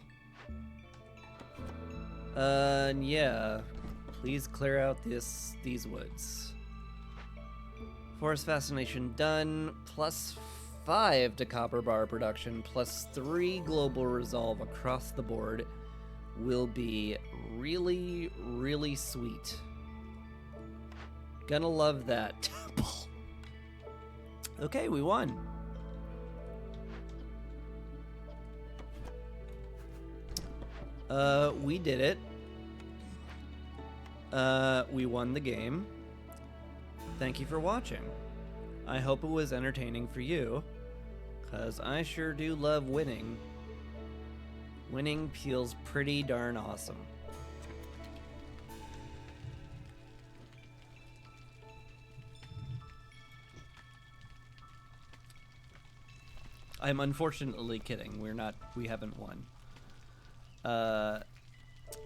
Yeah. Please clear out these woods. Forest fascination done. +5 to copper bar production. +3 global resolve across the board. Will be really, really sweet. Gonna love that. Okay, we won. We did it. We won the game. Thank you for watching. I hope it was entertaining for you, 'cause I sure do love winning. Winning feels pretty darn awesome. I'm unfortunately kidding. We haven't won.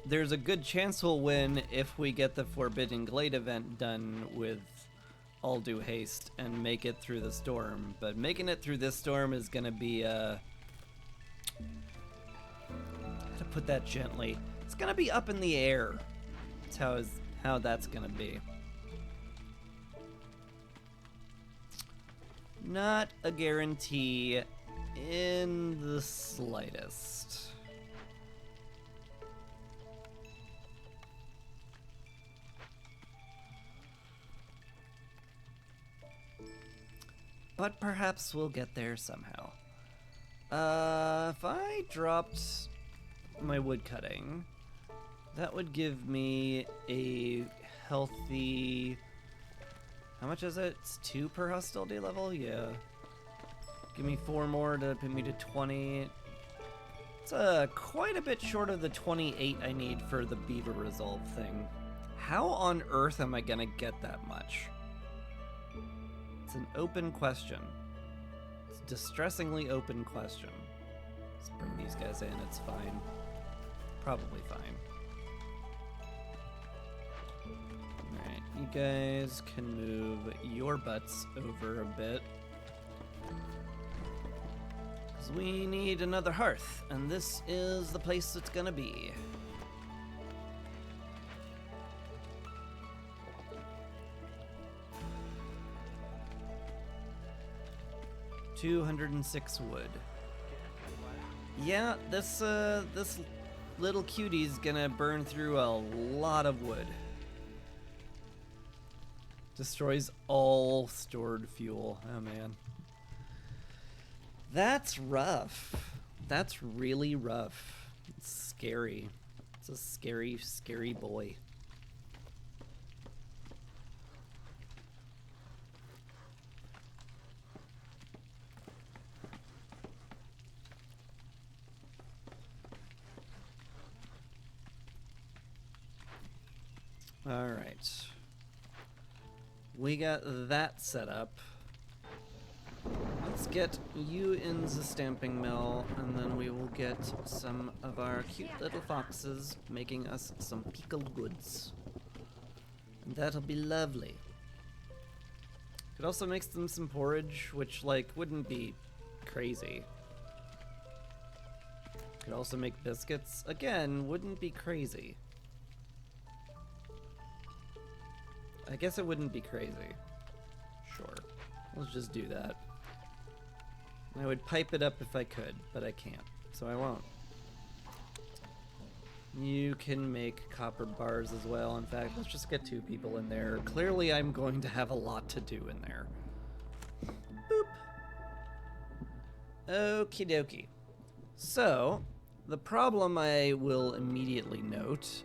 There's a good chance we'll win if we get the Forbidden Glade event done with all due haste and make it through the storm. But making it through this storm is gonna be, how to put that gently? It's gonna be up in the air. That's how that's gonna be. Not a guarantee in the slightest. But perhaps we'll get there somehow. If I dropped my wood cutting, that would give me a healthy... How much is it? It's 2 per hostility level? Yeah. Give me 4 more to put me to 20. It's quite a bit short of the 28 I need for the beaver resolve thing. How on earth am I gonna get that much? It's an open question. It's a distressingly open question. Let's bring these guys in, it's fine. Probably fine. Alright, you guys can move your butts over a bit. Because we need another hearth, and this is the place it's gonna be. $206 wood. Yeah, this little cutie's gonna burn through a lot of wood. Destroys all stored fuel. Oh man. That's rough. That's really rough. It's scary. It's a scary, scary boy. All right. We got that set up. Let's get you in the stamping mill, and then we will get some of our cute little foxes making us some pickled goods. And that'll be lovely. Could also make them some porridge, which, like, wouldn't be crazy. Could also make biscuits. Again, wouldn't be crazy. I guess it wouldn't be crazy. Sure. Let's just do that. I would pipe it up if I could, but I can't, so I won't. You can make copper bars as well. In fact, let's just get 2 people in there. Clearly, I'm going to have a lot to do in there. Boop. Okie dokie. So, the problem I will immediately note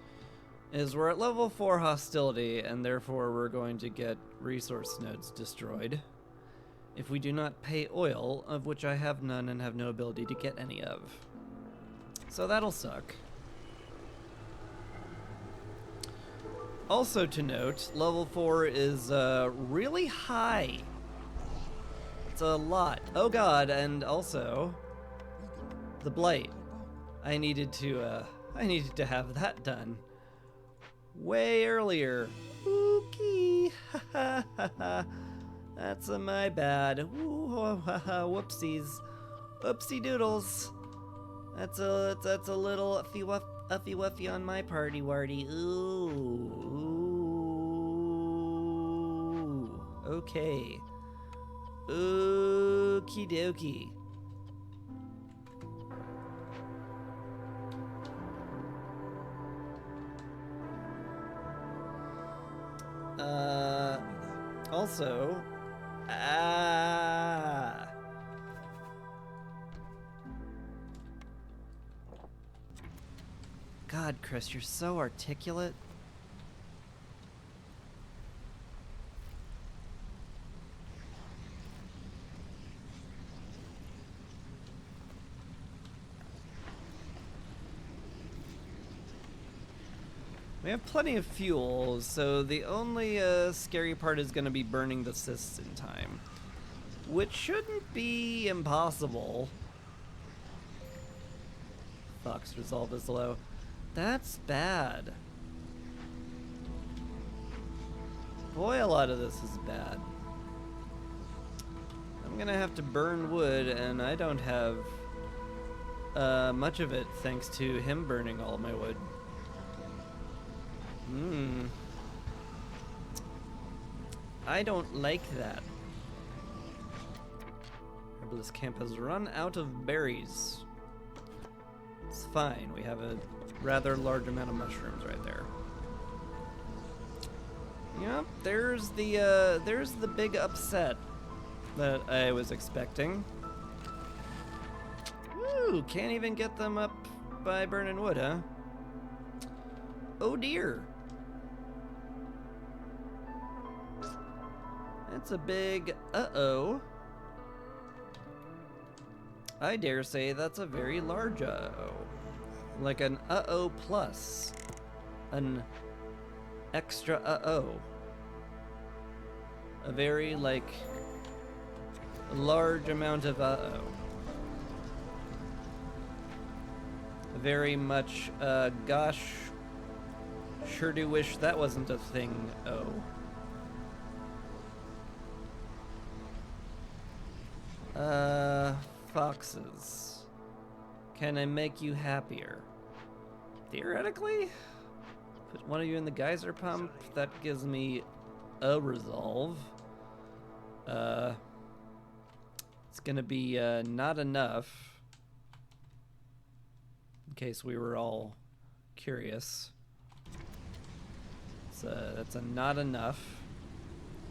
is we're at level 4 hostility, and therefore we're going to get resource nodes destroyed if we do not pay oil, of which I have none and have no ability to get any of. So that'll suck. Also to note, level 4 is really high. It's a lot. Oh god, and also the blight. I needed to have that done way earlier. Okay. That's my bad. Ooh, whoopsies. Whoopsie doodles. That's a little uffy wuffy on my party warty. Ooh. Okay. Okie dokie. Also, God, Chris, you're so articulate. We have plenty of fuel, so the only scary part is going to be burning the cysts in time. Which shouldn't be impossible. Fox resolve is low. That's bad. Boy, a lot of this is bad. I'm going to have to burn wood, and I don't have much of it thanks to him burning all my wood. I don't like that. Herbalist camp has run out of berries. It's fine. We have a rather large amount of mushrooms right there. Yep, there's the big upset that I was expecting. Woo! Can't even get them up by burning wood, huh? Oh dear. That's a big uh-oh. I dare say that's a very large uh-oh. Like an uh-oh plus. An extra uh-oh. A very, like, large amount of uh-oh. Very much, gosh, sure do wish that wasn't a thing, oh. Foxes. Can I make you happier? Theoretically? Put one of you in the geyser pump, that gives me a resolve. It's gonna be, not enough. In case we were all curious. That's a not enough.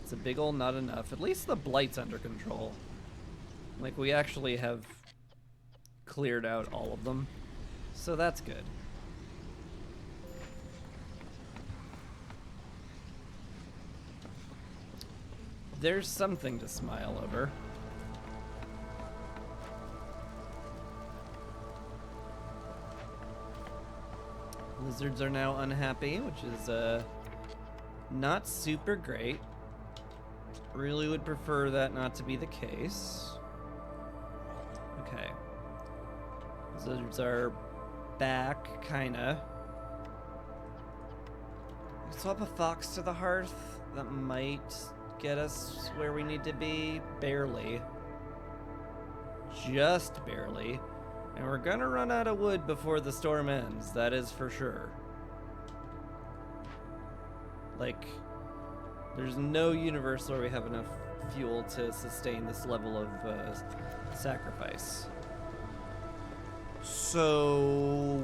It's a big ol' not enough. At least the blight's under control. Like, we actually have cleared out all of them. So that's good. There's something to smile over. Lizards are now unhappy, which is not super great. Really would prefer that not to be the case. Okay. Lizards are back, kinda. Swap a fox to the hearth. That might get us where we need to be. Barely. Just barely. And we're gonna run out of wood before the storm ends, that is for sure. Like, there's no universe where we have enough fuel to sustain this level of sacrifice. So...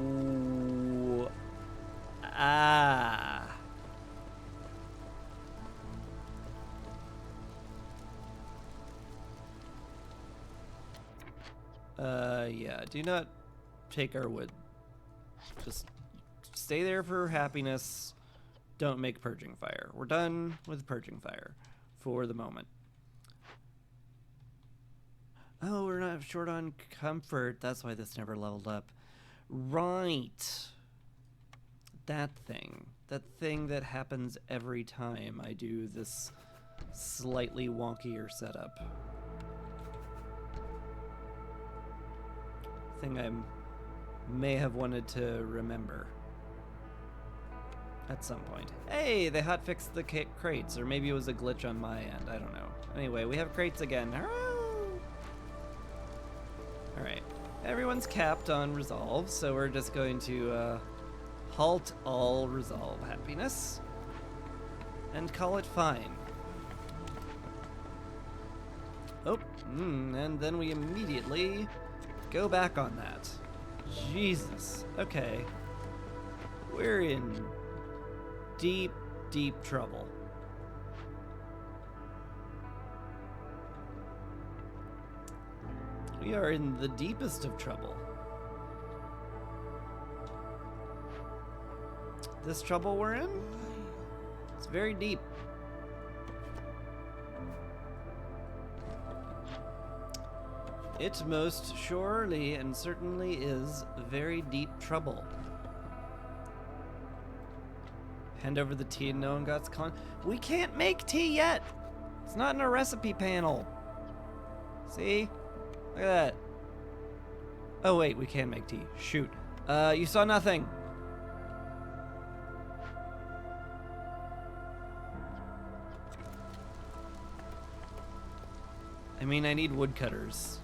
yeah, do not take our wood. Just stay there for happiness. Don't make purging fire. We're done with purging fire for the moment. Oh, we're not short on comfort. That's why this never leveled up. Right. That thing. That thing that happens every time I do this slightly wonkier setup. Thing I'm may have wanted to remember at some point. Hey, they hotfixed the crates, or maybe it was a glitch on my end. I don't know. Anyway, we have crates again. Alright. Everyone's capped on resolve, so we're just going to halt all resolve happiness and call it fine. Oh, and then we immediately go back on that. Jesus. Okay. We're in deep, deep trouble. We are in the deepest of trouble. This trouble we're in? It's very deep. It most surely and certainly is very deep trouble. Hand over the tea and no one got we can't make tea yet! It's not in a recipe panel. See? Look at that. Oh wait, we can make tea. Shoot. You saw nothing. I mean, I need woodcutters.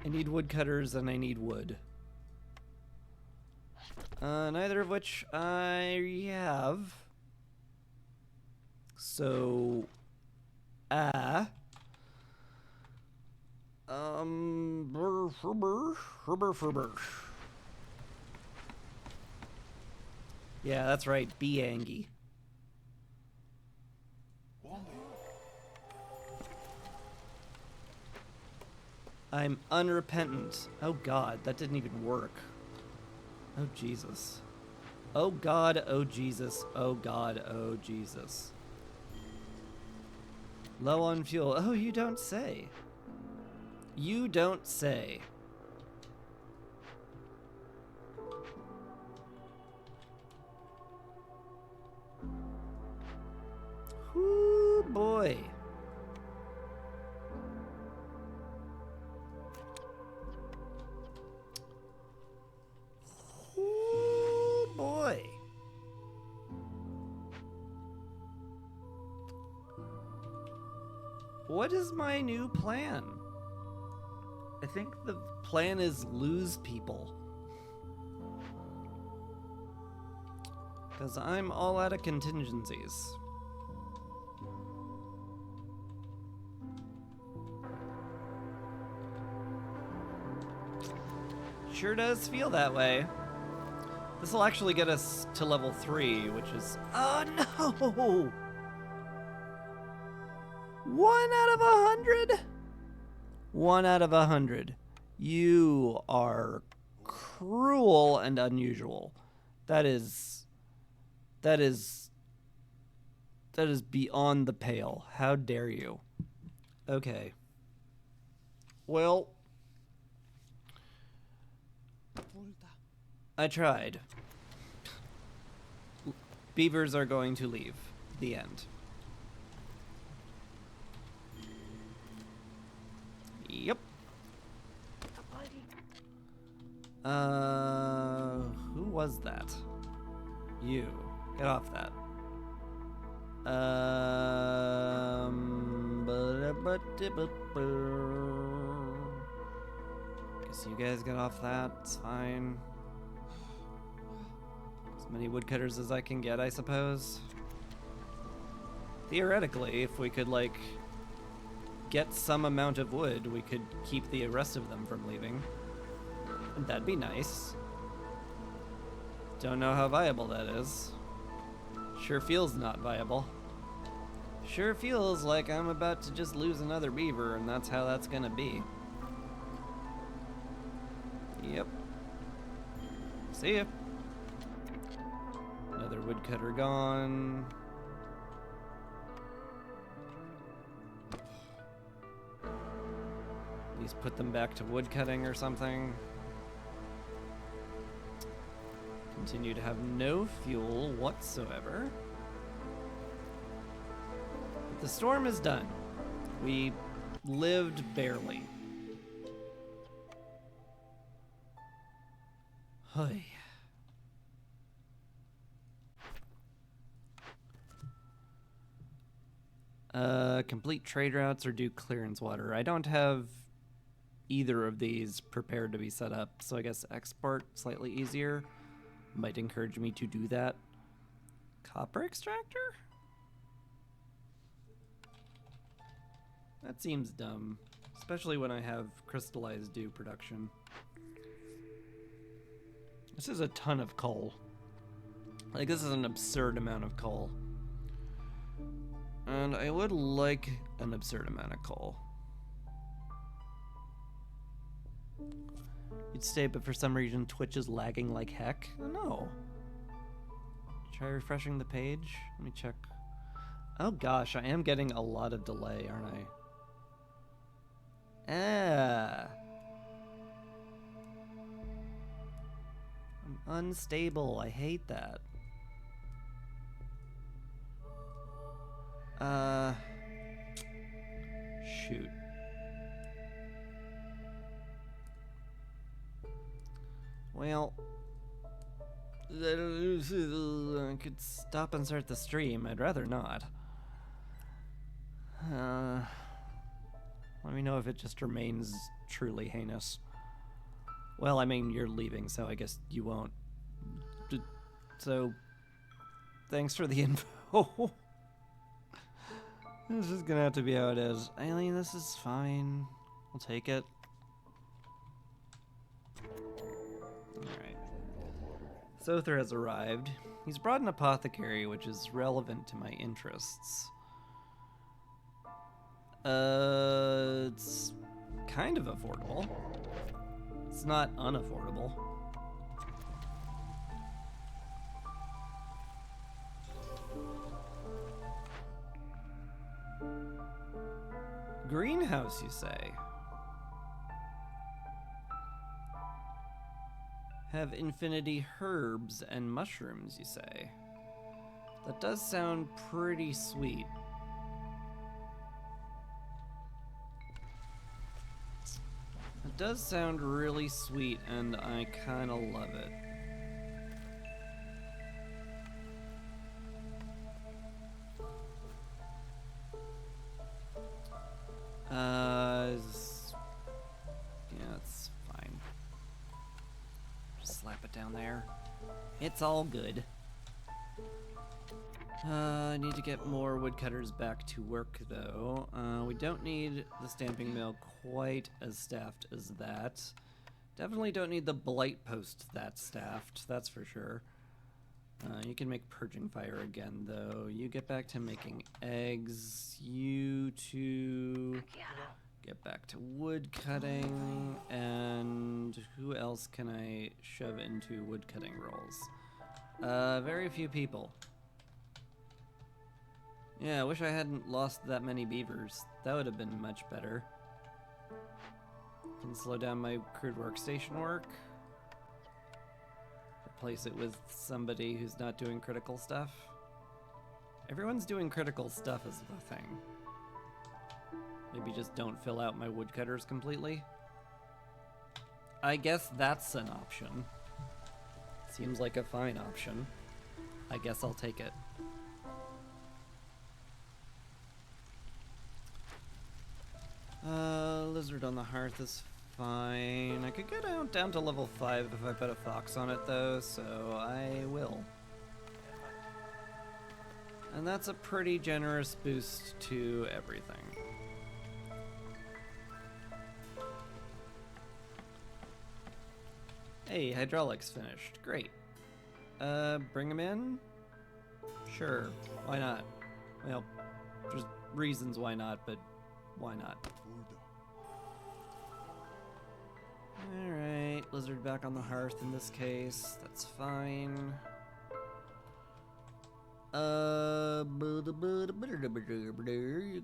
I need woodcutters and I need wood. Neither of which I have. So, yeah, that's right. Be angry. I'm unrepentant. Oh God, that didn't even work. Oh Jesus. Oh God, oh Jesus. Oh God, oh Jesus. Low on fuel. Oh, you don't say. You don't say. Whoo boy. Whoo boy. What is my new plan? I think the plan is lose people. Because I'm all out of contingencies. Sure does feel that way. This will actually get us to level 3, which is... Oh no! 1 out of 100? 1 out of 100. You are cruel and unusual. That is beyond the pale. How dare you? Okay. Well, I tried. Beavers are going to leave. The end. Yep. Who was that? You. Get off that. Guess you guys get off that. It's fine. As many woodcutters as I can get, I suppose. Theoretically, if we could, like, get some amount of wood, we could keep the rest of them from leaving. And that'd be nice. Don't know how viable that is. Sure feels not viable. Sure feels like I'm about to just lose another beaver, and that's how that's gonna be. Yep. See ya. Another woodcutter gone. Please put them back to woodcutting or something. Continue to have no fuel whatsoever. But the storm is done. We lived barely. Hey. Complete trade routes or do clearance water. I don't have either of these prepared to be set up, so I guess export slightly easier might encourage me to do that. Copper extractor? That seems dumb, especially when I have crystallized dew production. This is a ton of coal. Like, this is an absurd amount of coal. And I would like an absurd amount of coal. You'd stay, but for some reason Twitch is lagging like heck. No. Try refreshing the page. Let me check. Oh gosh, I am getting a lot of delay, aren't I? I'm unstable. I hate that. Shoot. Well, I could stop and start the stream. I'd rather not. Let me know if it just remains truly heinous. Well, I mean, you're leaving, so I guess you won't. So, thanks for the info. This is gonna have to be how it is. Alien, this is fine. We'll take it. Alright. Sother has arrived. He's brought an apothecary, which is relevant to my interests. It's kind of affordable. It's not unaffordable. Greenhouse, you say? Have infinity herbs and mushrooms, you say? That does sound pretty sweet. It does sound really sweet, and I kinda love it. Yeah, it's fine. Just slap it down there. It's all good. I need to get more woodcutters back to work, though. We don't need the stamping mill quite as staffed as that. Definitely don't need the blight post that staffed, that's for sure. You can make purging fire again, though. You get back to making eggs. You two get back to wood cutting. And who else can I shove into wood cutting roles? Very few people. Yeah, I wish I hadn't lost that many beavers. That would have been much better. Can slow down my crude workstation work. Replace it with somebody who's not doing critical stuff. Everyone's doing critical stuff is the thing. Maybe just don't fill out my woodcutters completely. I guess that's an option. Seems like a fine option. I guess I'll take it. Lizard on the hearth is fine. I could go down to level 5 if I put a fox on it, though, so I will. And that's a pretty generous boost to everything. Hey, hydraulics finished. Great. Bring him in? Sure, why not? Well, there's reasons why not, but why not? Alright, lizard back on the hearth in this case. That's fine. You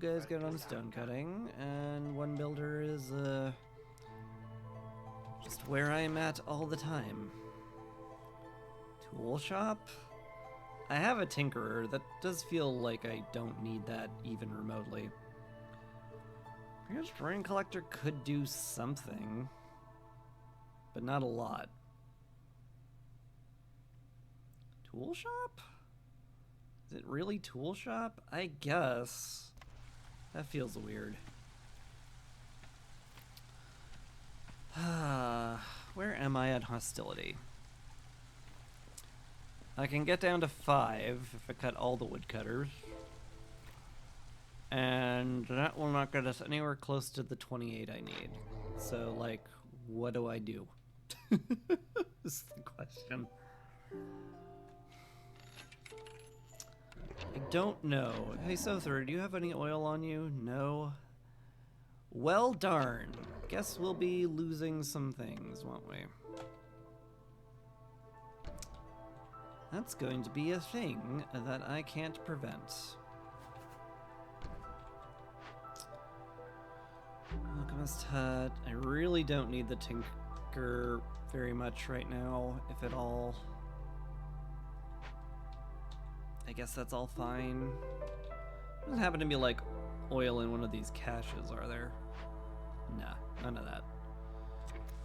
guys get on stone cutting, and one builder is, just where I'm at all the time. Tool shop? I have a tinkerer. That does feel like I don't need that even remotely. I guess rain collector could do something, but not a lot. tool shop? Is it really tool shop? I guess. That feels weird. Where am I at hostility? I can get down to 5 if I cut all the woodcutters. And that will not get us anywhere close to the 28 I need. So, like, what do I do? This is the question. I don't know. Hey, Sother, do you have any oil on you? No. Well, darn. Guess we'll be losing some things, won't we? That's going to be a thing that I can't prevent. Alchemist Hut. I really don't need the Tinker very much right now, if at all. I guess that's all fine. Doesn't happen to be like oil in one of these caches, are there? Nah, none of that.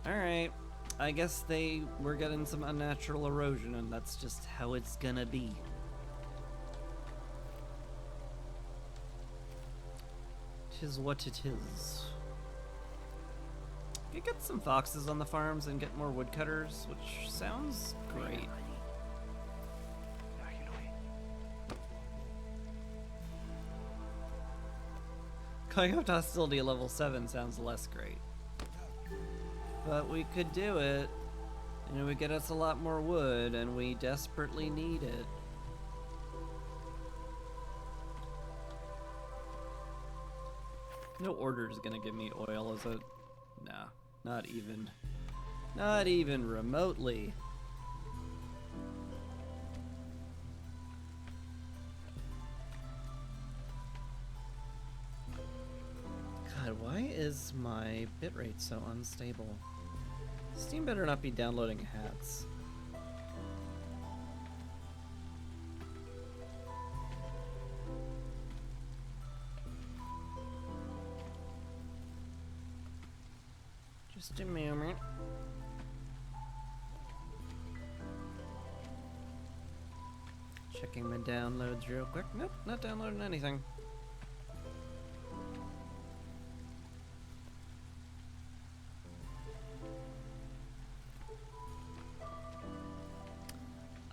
Alright, I guess they were getting some unnatural erosion, and that's just how it's gonna be. Tis what it is. You get some foxes on the farms and get more woodcutters, which sounds great. Going up to hostility level 7 sounds less great. But we could do it, and it would get us a lot more wood, and we desperately need it. No order is gonna give me oil, is it? Nah, not even. Not even remotely. God, why is my bitrate so unstable? Steam better not be downloading hats. Just a moment. Checking my downloads real quick. Nope, not downloading anything.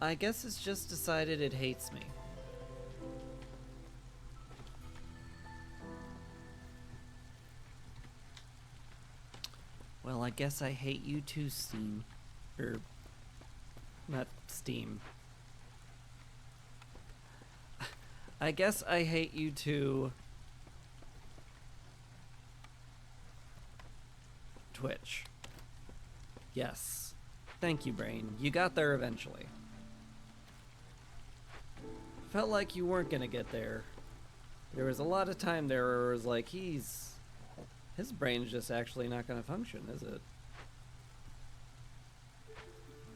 I guess it's just decided it hates me. Well, I guess I hate you too, Steam. Not Steam. I guess I hate you too, Twitch. Yes. Thank you, Brain. You got there eventually. Felt like you weren't gonna get there. There was a lot of time there where it was like, his brain's just actually not gonna function, is it?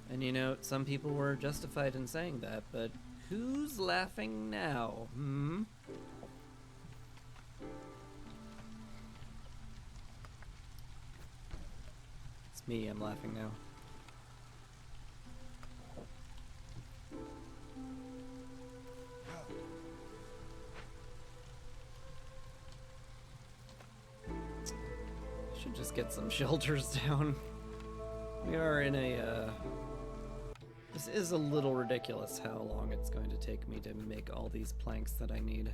And you know, some people were justified in saying that, but who's laughing now, hmm? It's me, I'm laughing now. Should just get some shelters down. We are in a, this is a little ridiculous how long it's going to take me to make all these planks that I need.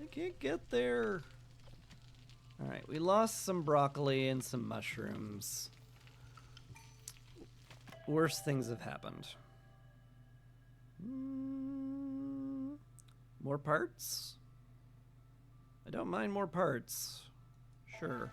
I can't get there. Alright, we lost some broccoli and some mushrooms. Worse things have happened. More parts? I don't mind more parts. Sure.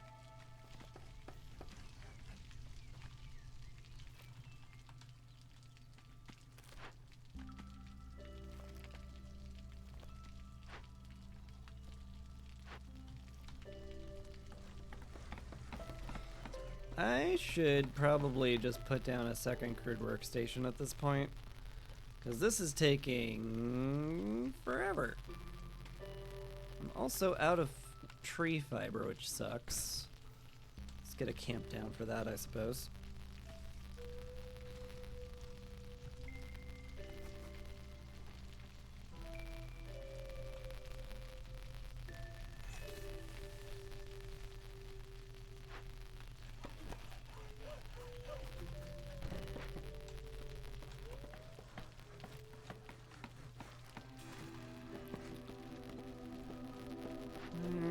I should probably just put down a second crude workstation at this point, because this is taking forever. I'm also out of tree fiber, which sucks. Let's get a camp down for that, I suppose.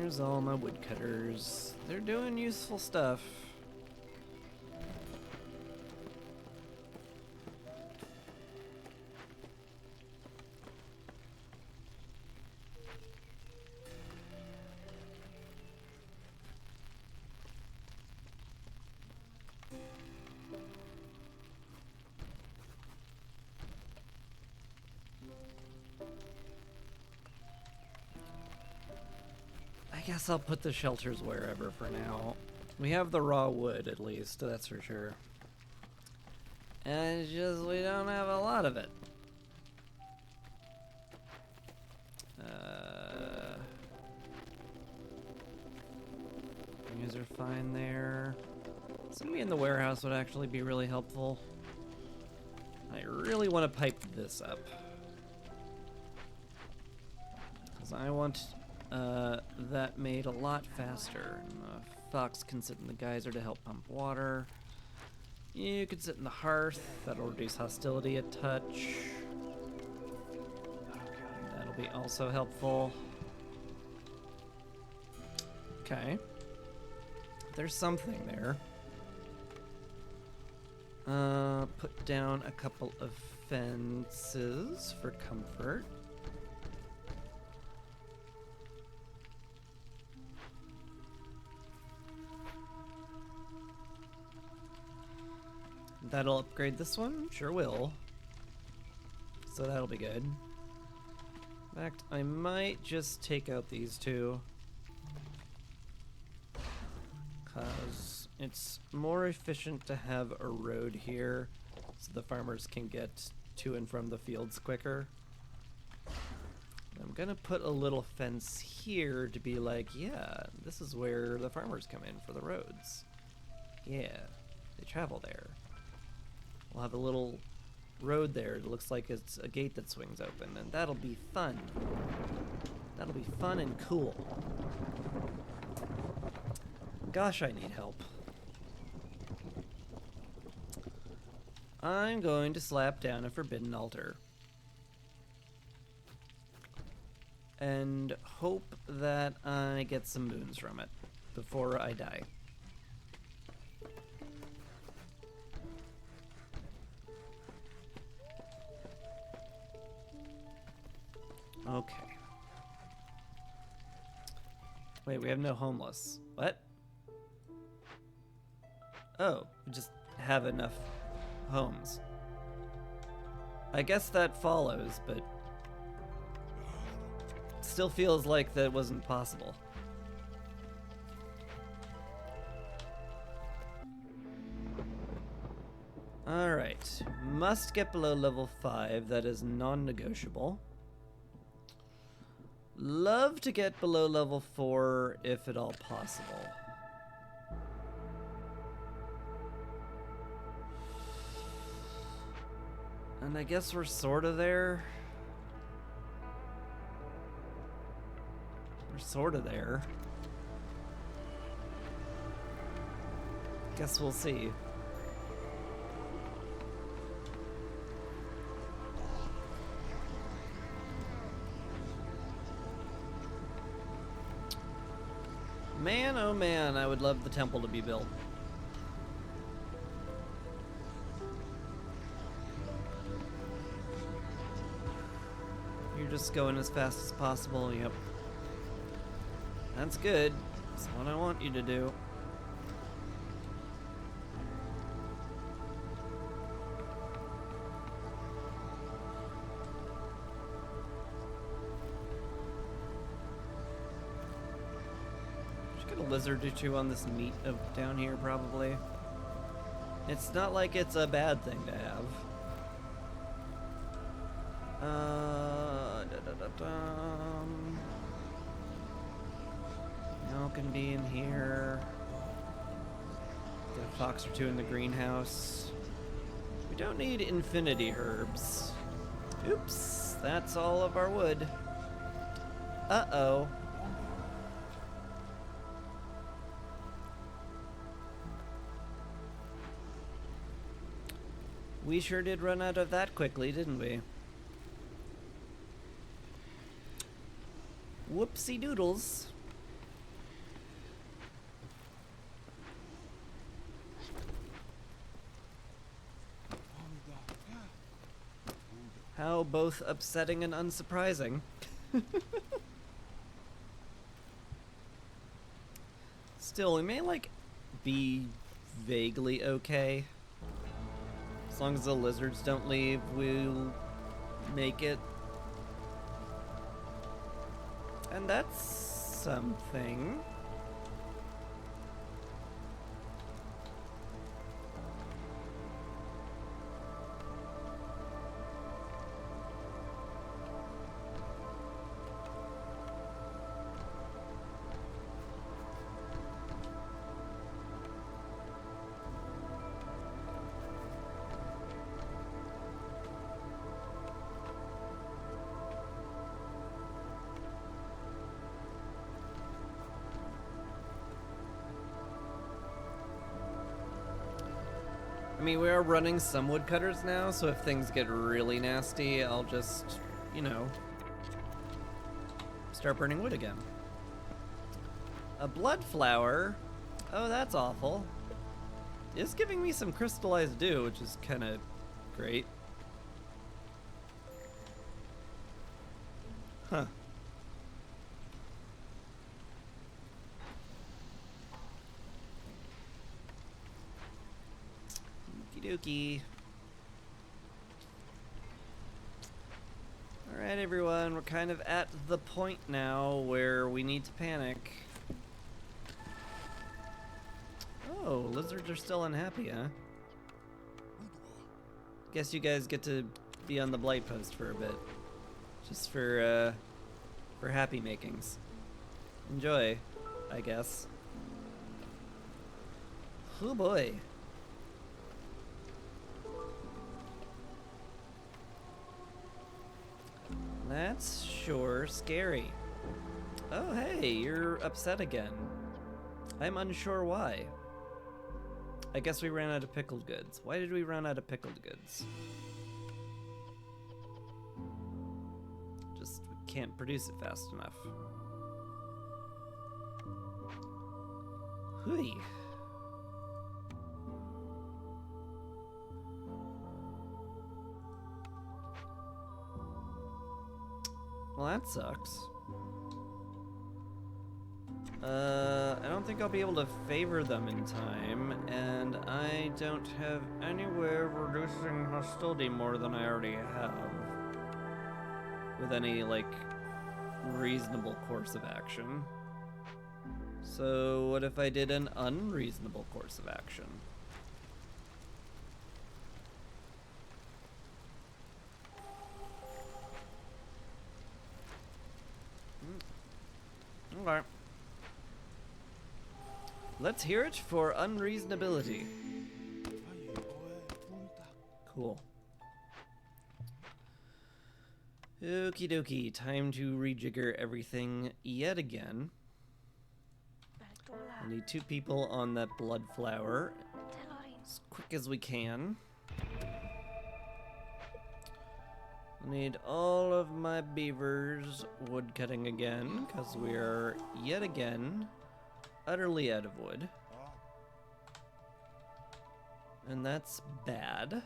There's all my woodcutters. They're doing useful stuff. I guess I'll put the shelters wherever for now. We have the raw wood, at least, that's for sure. And it's just we don't have a lot of it. You guys are fine there. Somebody in the warehouse would actually be really helpful. I really want to pipe this up. Because I want that made a lot faster. And the fox can sit in the geyser to help pump water. You could sit in the hearth. That'll reduce hostility a touch. That'll be also helpful. Okay. There's something there. Put down a couple of fences for comfort. That'll upgrade this one? Sure will. So that'll be good. In fact, I might just take out these two. Because it's more efficient to have a road here so the farmers can get to and from the fields quicker. I'm gonna put a little fence here to be like, yeah, this is where the farmers come in for the roads. Yeah, they travel there. We'll have a little road there. It looks like it's a gate that swings open, and that'll be fun. That'll be fun and cool. Gosh, I need help. I'm going to slap down a forbidden altar. And hope that I get some boons from it before I die. Okay. Wait, we have no homeless. What? Oh, we just have enough homes. I guess that follows, but still feels like that wasn't possible. Alright. Must get below level 5. That is non-negotiable. Love to get below level 4 if at all possible. And I guess we're sort of there. We're sort of there. Guess we'll see. Man, oh man, I would love the temple to be built. You're just going as fast as possible, yep. That's good. That's what I want you to do. Should get a lizard or two on this meat down here, probably. It's not like it's a bad thing to have. Milk can be in here. fox or two in the greenhouse. We don't need infinity herbs. Oops, that's all of our wood. Uh-oh. We sure did run out of that quickly, didn't we? Whoopsie doodles. How both upsetting and unsurprising. Still, we may, like, be vaguely okay. As long as the lizards don't leave, we'll make it. And that's something. I mean, we are running some woodcutters now, so if things get really nasty, I'll just, you know, start burning wood again. A blood flower? Oh, that's awful. It's giving me some crystallized dew, which is kind of great. Huh. Dookie. Alright everyone, we're kind of at the point now where we need to panic. Oh, lizards are still unhappy, huh? Guess you guys get to be on the blight post for a bit. Just for happy makings. Enjoy, I guess. Oh boy. That's sure scary. Oh hey, you're upset again. I'm unsure why. I guess we ran out of pickled goods. Why did we run out of pickled goods? Just we can't produce it fast enough. Hooey. Well, that sucks. I don't think I'll be able to favor them in time, and I don't have any way of reducing hostility more than I already have. With any, like, reasonable course of action. So, what if I did an unreasonable course of action? Okay. Let's hear it for unreasonability. Cool. Okie dokie, time to rejigger everything yet again. I need 2 people on that blood flower as quick as we can. I need all of my beavers woodcutting again, because we are yet again utterly out of wood. And that's bad.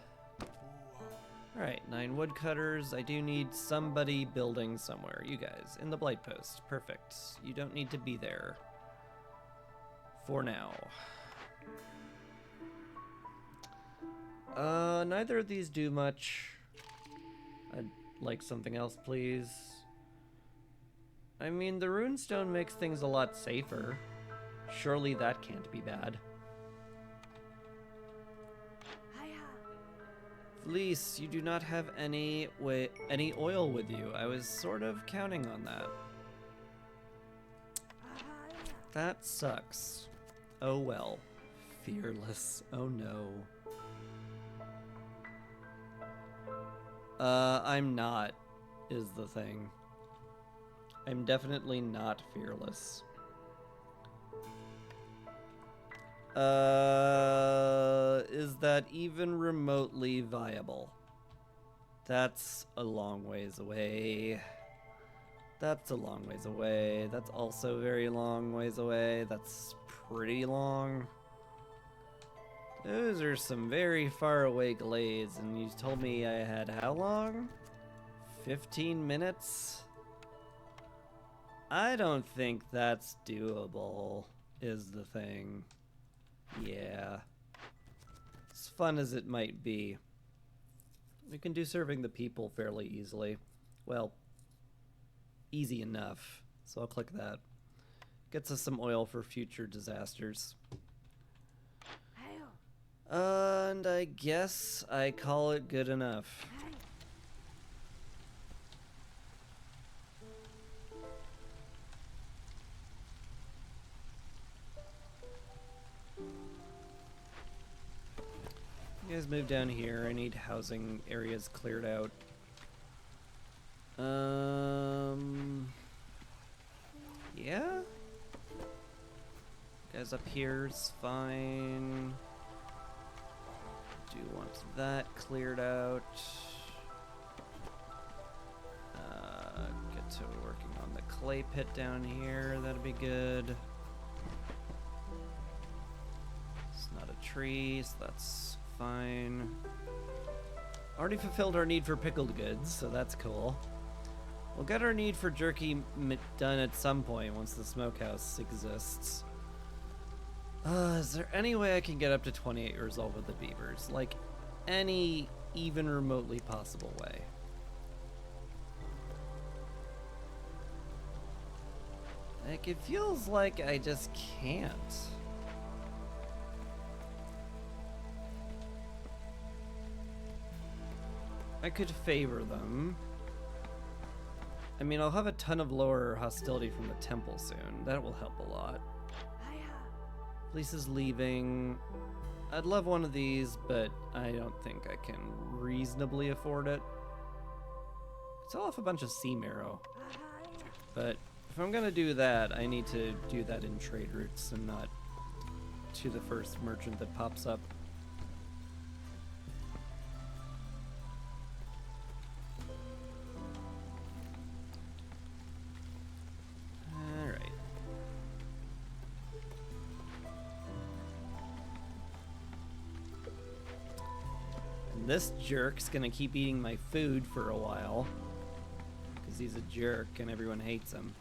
Alright, 9 woodcutters. I do need somebody building somewhere. You guys, in the blight post. Perfect. You don't need to be there. For now. Neither of these do much. I'd like something else, please. I mean, the runestone makes things a lot safer. Surely that can't be bad. Fleece, you do not have any oil with you. I was sort of counting on that. That sucks. Oh well. fearless. Oh no. I'm not, is the thing. I'm definitely not fearless. Is that even remotely viable? That's a long ways away. That's a long ways away. That's also very long ways away. That's pretty long. Those are some very far away glades, and you told me I had how long? 15 minutes? I don't think that's doable, is the thing. Yeah. As fun as it might be, we can do serving the people fairly easily. Well, easy enough. So I'll click that. Gets us some oil for future disasters. And I guess I call it good enough. You guys move down here. I need housing areas cleared out. Yeah? Guys up here's fine. Do want that cleared out. Get to working on the clay pit down here. That'd be good. It's not a tree, so that's fine. Already fulfilled our need for pickled goods, so that's cool. We'll get our need for jerky done at some point once the smokehouse exists. Is there any way I can get up to 28 years old with the beavers? Like, any even remotely possible way? Like, it feels like I just can't. I could favor them. I mean, I'll have a ton of lower hostility from the temple soon. That will help a lot. Police is leaving. I'd love one of these, but I don't think I can reasonably afford it. Sell off a bunch of sea marrow. But if I'm gonna do that, I need to do that in trade routes and not to the first merchant that pops up. This jerk's gonna keep eating my food for a while because he's a jerk and everyone hates him.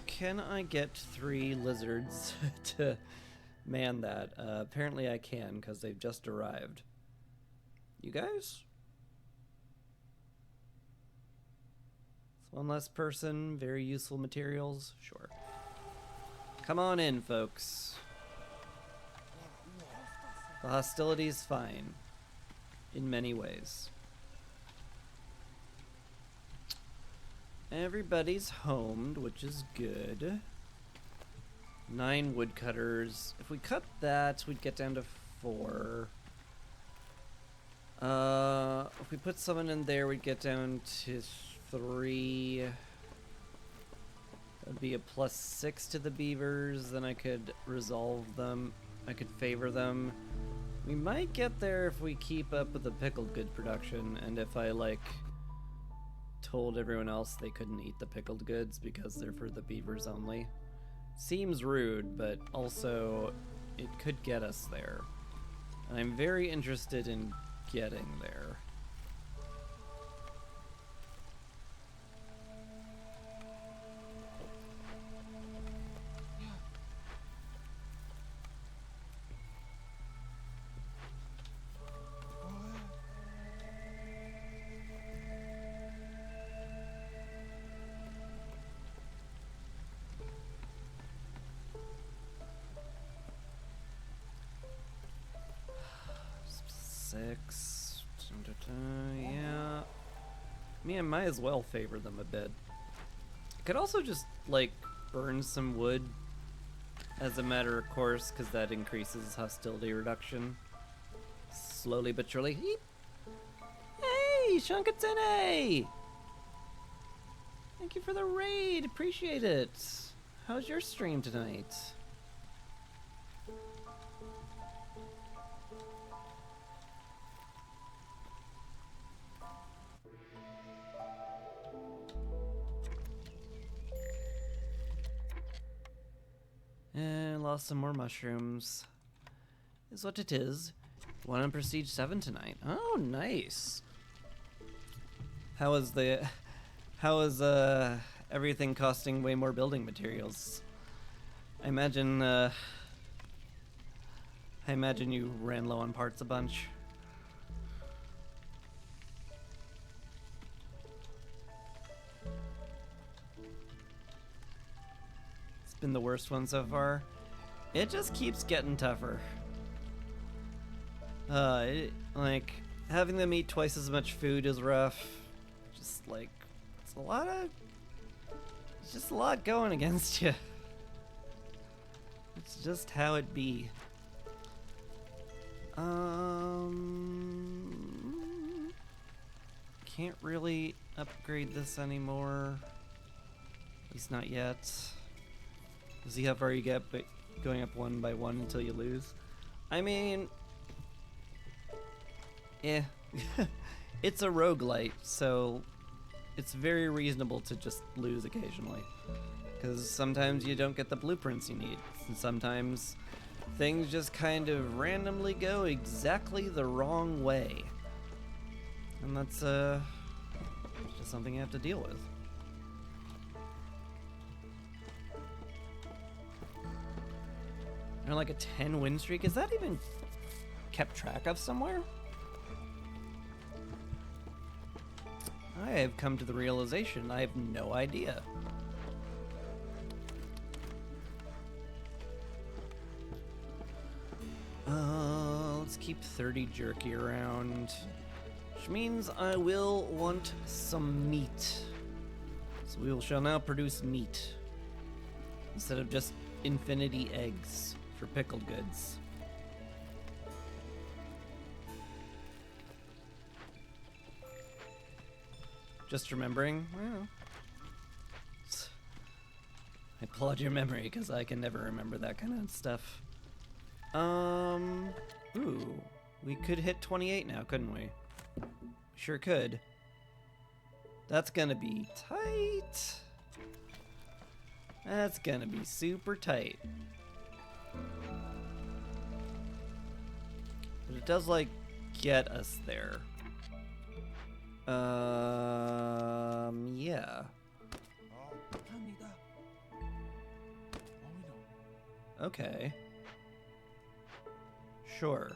Can I get 3 lizards to man that? Apparently I can, because they've just arrived. You guys? It's one less person, very useful materials. Sure. Come on in, folks. The hostility's fine. In many ways. Everybody's homed, which is good. 9 woodcutters. If we cut that, we'd get down to 4. If we put someone in there, we'd get down to 3. That'd be a +6 to the beavers. Then I could resolve them. I could favor them. We might get there if we keep up with the pickled good production, and if I, like, told everyone else they couldn't eat the pickled goods because they're for the beavers only. Seems rude, but also it could get us there. And I'm very interested in getting there. I might as well favor them a bit. Could also just, like, burn some wood as a matter of course, because that increases hostility reduction. Slowly but surely. Heep. Hey, Shunkatene! Thank you for the raid, appreciate it. How's your stream tonight? And lost some more mushrooms. Is what it is. One on Prestige 7 tonight. Oh, nice. How is everything costing way more building materials? I imagine you ran low on parts a bunch. It's been the worst one so far. It just keeps getting tougher. Like, having them eat twice as much food is rough. Just like, it's just a lot going against you. It's just how it be. Can't really upgrade this anymore. At least not yet. See how far you get, but going up one by one until you lose. I mean, yeah. It's a roguelite, so it's very reasonable to just lose occasionally. Because sometimes you don't get the blueprints you need, and sometimes things just kind of randomly go exactly the wrong way. And that's just something you have to deal with. And like a 10 win streak, is that even kept track of somewhere? I have come to the realization I have no idea. Let's keep 30 jerky around, which means I will want some meat. So we shall now produce meat instead of just infinity eggs for pickled goods. Just remembering, well, I applaud your memory because I can never remember that kind of stuff. Ooh, we could hit 28 now, couldn't we? Sure could. That's gonna be tight. That's gonna be super tight. But it does, like, get us there. Yeah. Okay. Sure.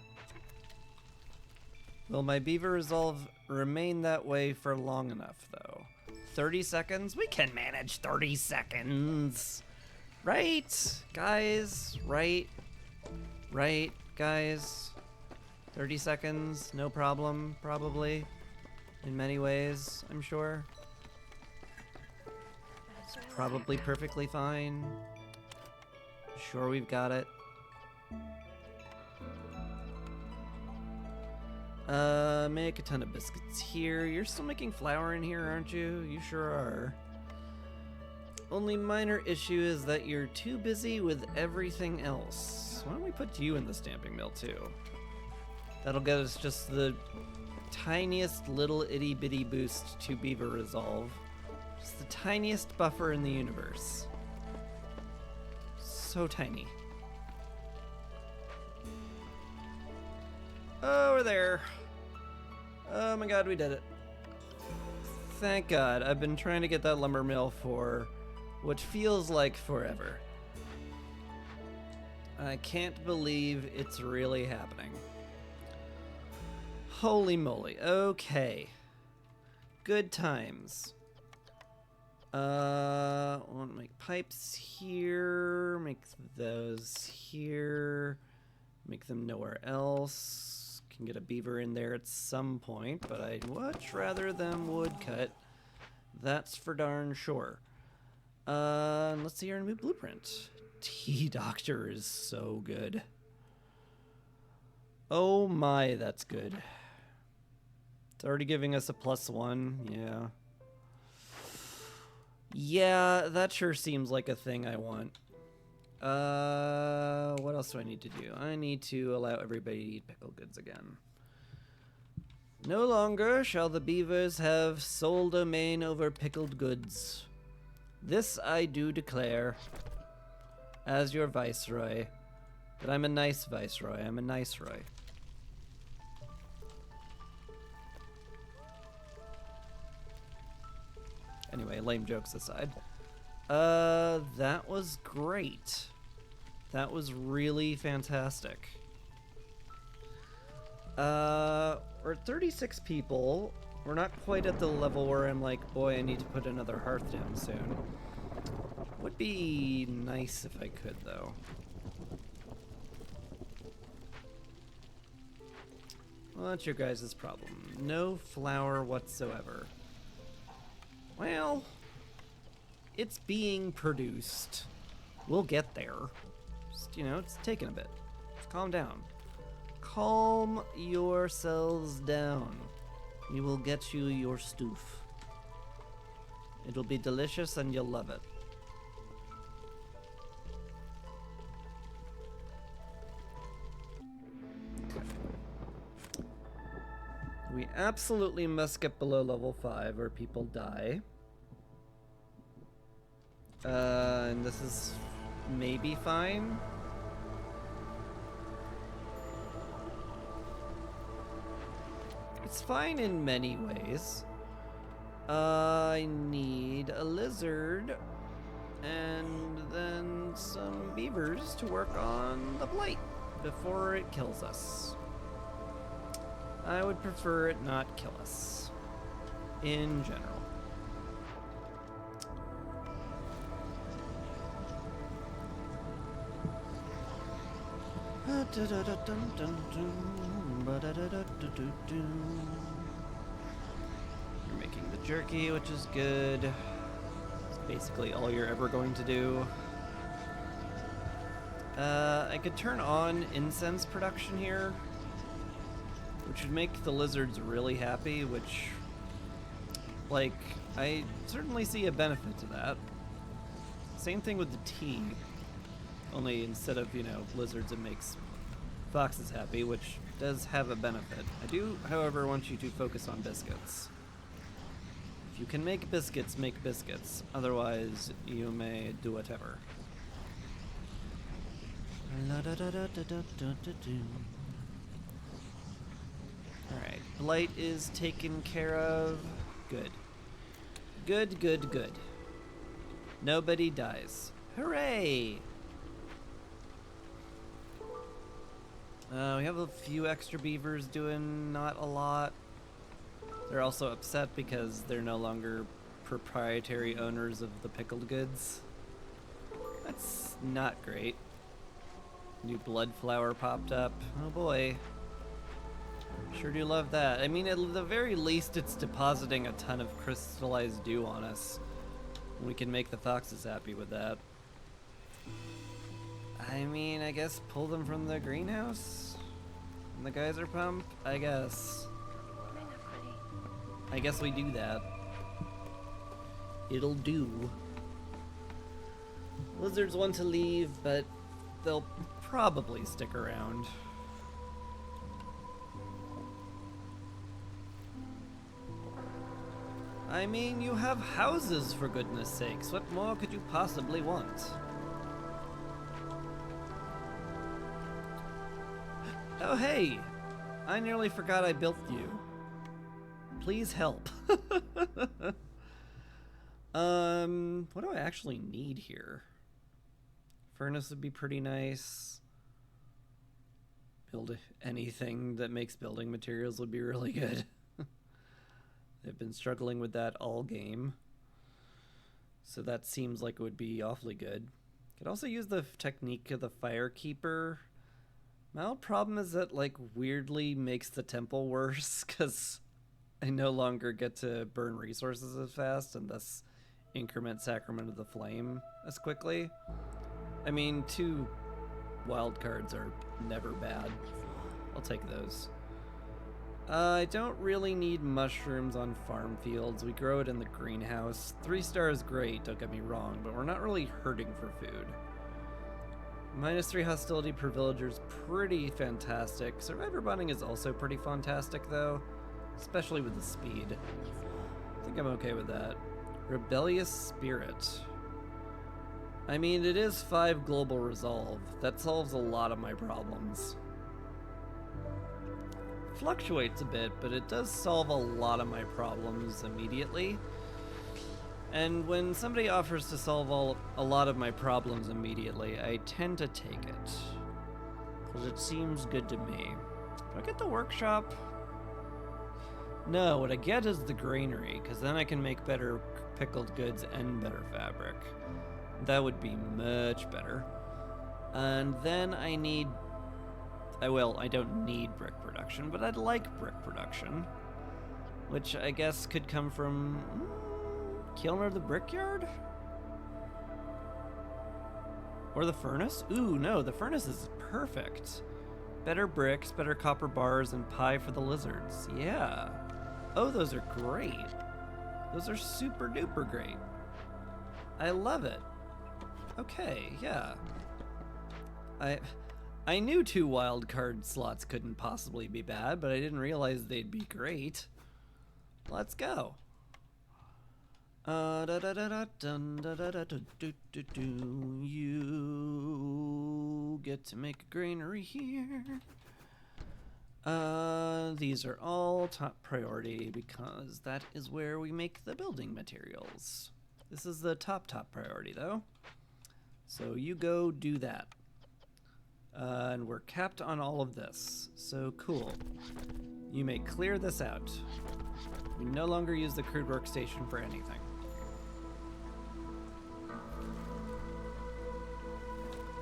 Will my beaver resolve remain that way for long enough, though? 30 seconds? We can manage 30 seconds! Right, guys? Right, guys? 30 seconds, no problem, probably. In many ways, I'm sure. It's probably perfectly fine. Sure, we've got it. Make a ton of biscuits here. You're still making flour in here, aren't you? You sure are. Only minor issue is that you're too busy with everything else. Why don't we put you in the stamping mill, too? That'll get us just the tiniest little itty bitty boost to beaver resolve. Just the tiniest buffer in the universe. So tiny. Oh, we're there. Oh my god, we did it. Thank god. I've been trying to get that lumber mill for what feels like forever. I can't believe it's really happening. Holy moly. Okay. Good times. I want to make pipes here. Make those here. Make them nowhere else. Can get a beaver in there at some point, but I'd much rather them woodcut. That's for darn sure. Let's see our new blueprint. T-Doctor is so good. Oh my, that's good. It's already giving us a +1, yeah. Yeah, that sure seems like a thing I want. What else do I need to do? I need to allow everybody to eat pickled goods again. No longer shall the beavers have sole domain over pickled goods. This I do declare as your viceroy. But I'm a nice viceroy. I'm a nice roy. Anyway, lame jokes aside. That was great. That was really fantastic. We're at 36 people. We're not quite at the level where I'm like, boy, I need to put another hearth down soon. Would be nice if I could, though. Well, that's your guys' problem. No flour whatsoever. Well, it's being produced. We'll get there. Just, you know, it's taking a bit. Just calm down. Calm yourselves down. We will get you your stoof. It'll be delicious and you'll love it. We absolutely must get below level 5 or people die. And this is maybe fine. It's fine in many ways. I need a lizard and then some beavers to work on the blight before it kills us. I would prefer it not kill us, in general. You're making the jerky, which is good. It's basically all you're ever going to do. I could turn on incense production here, which would make the lizards really happy, which, like, I certainly see a benefit to that. Same thing with the tea. Only instead of, you know, lizards, it makes foxes happy, which does have a benefit. I do, however, want you to focus on biscuits. If you can make biscuits, make biscuits. Otherwise, you may do whatever. Alright, blight is taken care of. Good. Good, good, good. Nobody dies. Hooray! We have a few extra beavers doing not a lot. They're also upset because they're no longer proprietary owners of the pickled goods. That's not great. New blood flower popped up. Oh boy. Sure do love that. I mean, at the very least, it's depositing a ton of crystallized dew on us. We can make the foxes happy with that. I mean, I guess pull them from the greenhouse? And the geyser pump? I guess. I guess we do that. It'll do. Lizards want to leave, but they'll probably stick around. I mean, you have houses, for goodness sakes. What more could you possibly want? Oh, hey! I nearly forgot I built you. Please help. What do I actually need here? Furnace would be pretty nice. Build anything that makes building materials would be really good. They've been struggling with that all game. So that seems like it would be awfully good. Could also use the technique of the Firekeeper My whole problem is that, like, weirdly makes the temple worse, because I no longer get to burn resources as fast, and thus increment Sacrament of the Flame as quickly. I mean, 2 wild cards are never bad. I'll take those. I don't really need mushrooms on farm fields. We grow it in the greenhouse. 3-star is great, don't get me wrong, but we're not really hurting for food. -3 hostility per villager is pretty fantastic. Survivor bonding is also pretty fantastic, though, especially with the speed. I think I'm okay with that. Rebellious Spirit. I mean, it is 5 global resolve. That solves a lot of my problems. Fluctuates a bit, but it does solve a lot of my problems immediately. And when somebody offers to solve a lot of my problems immediately, I tend to take it. Because it seems good to me. Do I get the workshop? No, what I get is the granary, because then I can make better pickled goods and better fabric. That would be much better. And then I need... I don't need brick production, but I'd like brick production. Which I guess could come from... Kilner the Brickyard? Or the furnace? Ooh, no, the furnace is perfect. Better bricks, better copper bars, and pie for the lizards. Yeah. Oh, those are great. Those are super duper great. I love it. Okay, yeah. I knew 2 wild card slots couldn't possibly be bad, but I didn't realize they'd be great. Let's go. You get to make a granary here. These are all top priority because that is where we make the building materials. This is the top priority though. So you go do that. And we're capped on all of this. So cool. You may clear this out. We no longer use the crude workstation for anything.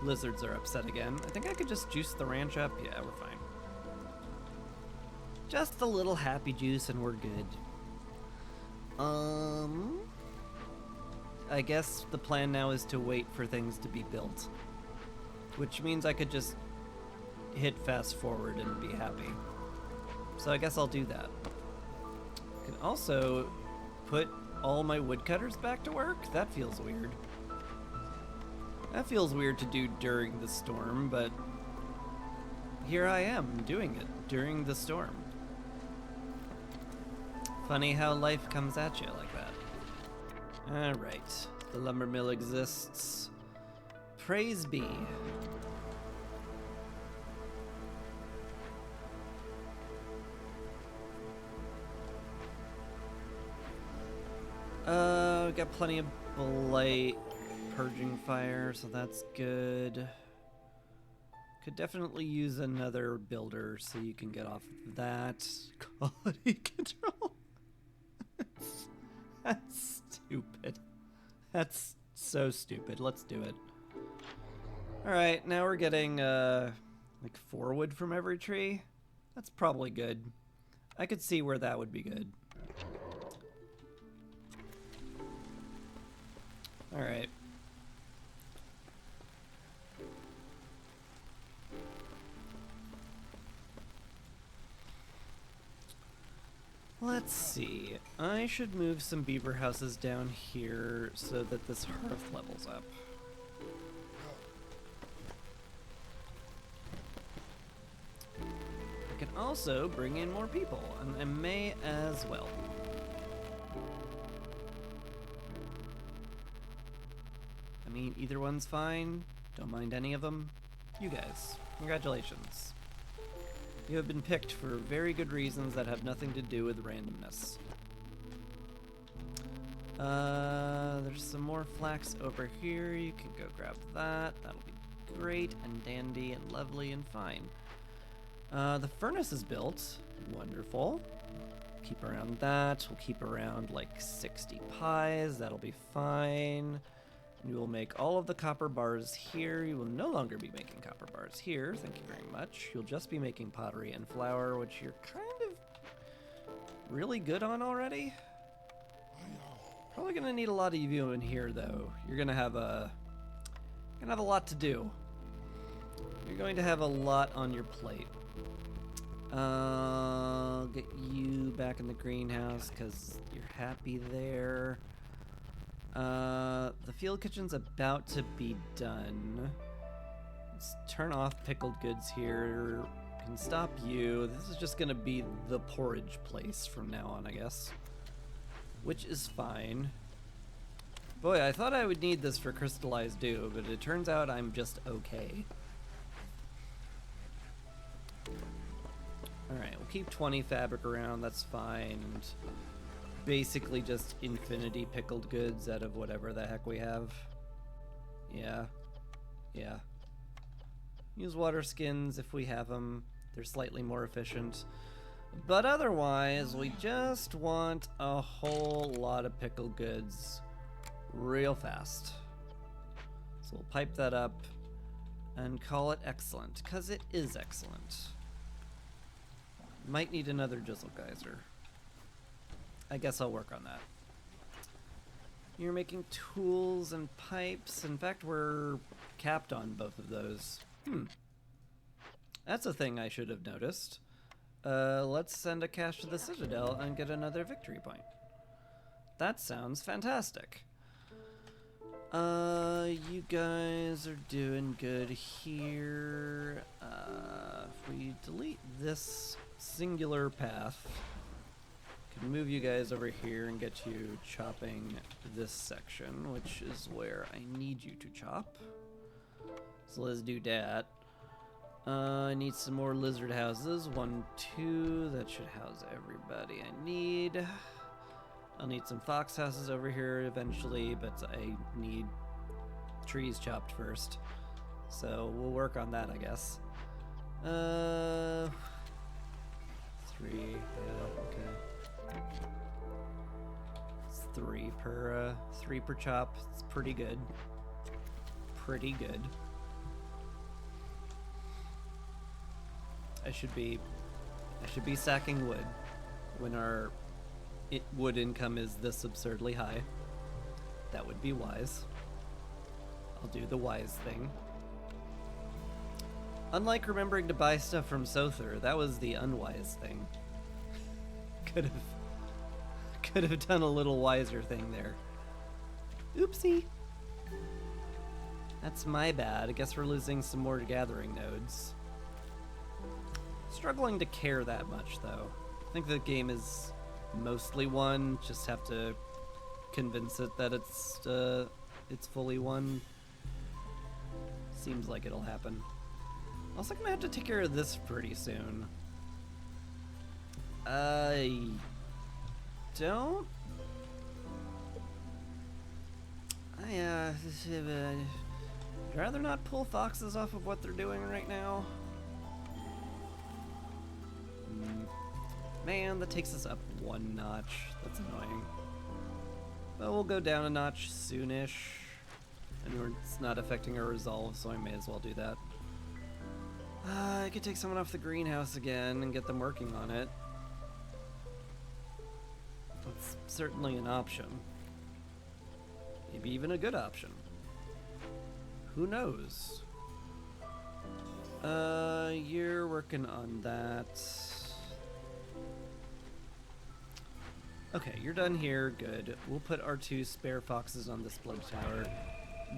Lizards are upset again. I think I could just juice the ranch up. Yeah, we're fine. Just a little happy juice and we're good. I guess the plan now is to wait for things to be built. Which means I could just hit fast forward and be happy. So I guess I'll do that. I can also put all my woodcutters back to work. That feels weird. That feels weird to do during the storm, but here I am doing it during the storm. Funny how life comes at you like that. Alright, the lumber mill exists. Praise be. We got plenty of blight purging fire, so that's good. Could definitely use another builder so you can get off of that. Quality control. That's stupid. That's so stupid. Let's do it. Alright, now we're getting like 4 wood from every tree. That's probably good. I could see where that would be good. Alright. Let's see. I should move some beaver houses down here so that this hearth levels up. I can also bring in more people, and I may as well. I mean, either one's fine. Don't mind any of them. You guys, congratulations. You have been picked for very good reasons that have nothing to do with randomness. There's some more flax over here. You can go grab that. That'll be great and dandy and lovely and fine. The furnace is built. Wonderful. Keep around that. We'll keep around like 60 pies. That'll be fine. You will make all of the copper bars here. You will no longer be making copper bars here. Thank you very much. You'll just be making pottery and flour, which you're kind of really good on already. Probably gonna need a lot of you in here, though. You're gonna have a lot to do. You're going to have a lot on your plate. I'll get you back in the greenhouse because you're happy there. The field kitchen's about to be done. Let's turn off pickled goods here. Can stop you. This is just gonna be the porridge place from now on, I guess. Which is fine. Boy, I thought I would need this for crystallized dew, but it turns out I'm just okay. Alright, we'll keep 20 fabric around, that's fine. And basically just infinity pickled goods out of whatever the heck we have. Yeah. Yeah. Use water skins if we have them. They're slightly more efficient. But otherwise, we just want a whole lot of pickled goods real fast. So we'll pipe that up and call it excellent, because it is excellent. Might need another Jizzle Geyser. I guess I'll work on that. You're making tools and pipes. In fact, we're capped on both of those. That's a thing I should have noticed. Let's send a cache to the Citadel and get another victory point. That sounds fantastic. You guys are doing good here. If we delete this singular path, can move you guys over here and get you chopping this section, which is where I need you to chop. So let's do that. I need some more lizard houses. 1, 2, that should house everybody I need. I'll need some fox houses over here eventually, but I need trees chopped first. So we'll work on that, I guess. 3, yeah, okay. It's 3 per chop. It's pretty good. Pretty good. I should be sacking wood when our wood income is this absurdly high. That would be wise. I'll do the wise thing. Unlike remembering to buy stuff from Sother, that was the unwise thing. Could have done a little wiser thing there. Oopsie. That's my bad. I guess we're losing some more gathering nodes. Struggling to care that much, though. I think the game is mostly won. Just have to convince it that it's fully won. Seems like it'll happen. Also, gonna have to take care of this pretty soon. I don't. I'd rather not pull foxes off of what they're doing right now. Man, that takes us up 1 notch. That's annoying. But we'll go down a notch soonish. And it's not affecting our resolve, so I may as well do that. I could take someone off the greenhouse again and get them working on it. That's certainly an option. Maybe even a good option. Who knows? You're working on that. Okay, you're done here. Good. We'll put our 2 spare foxes on this blood tower.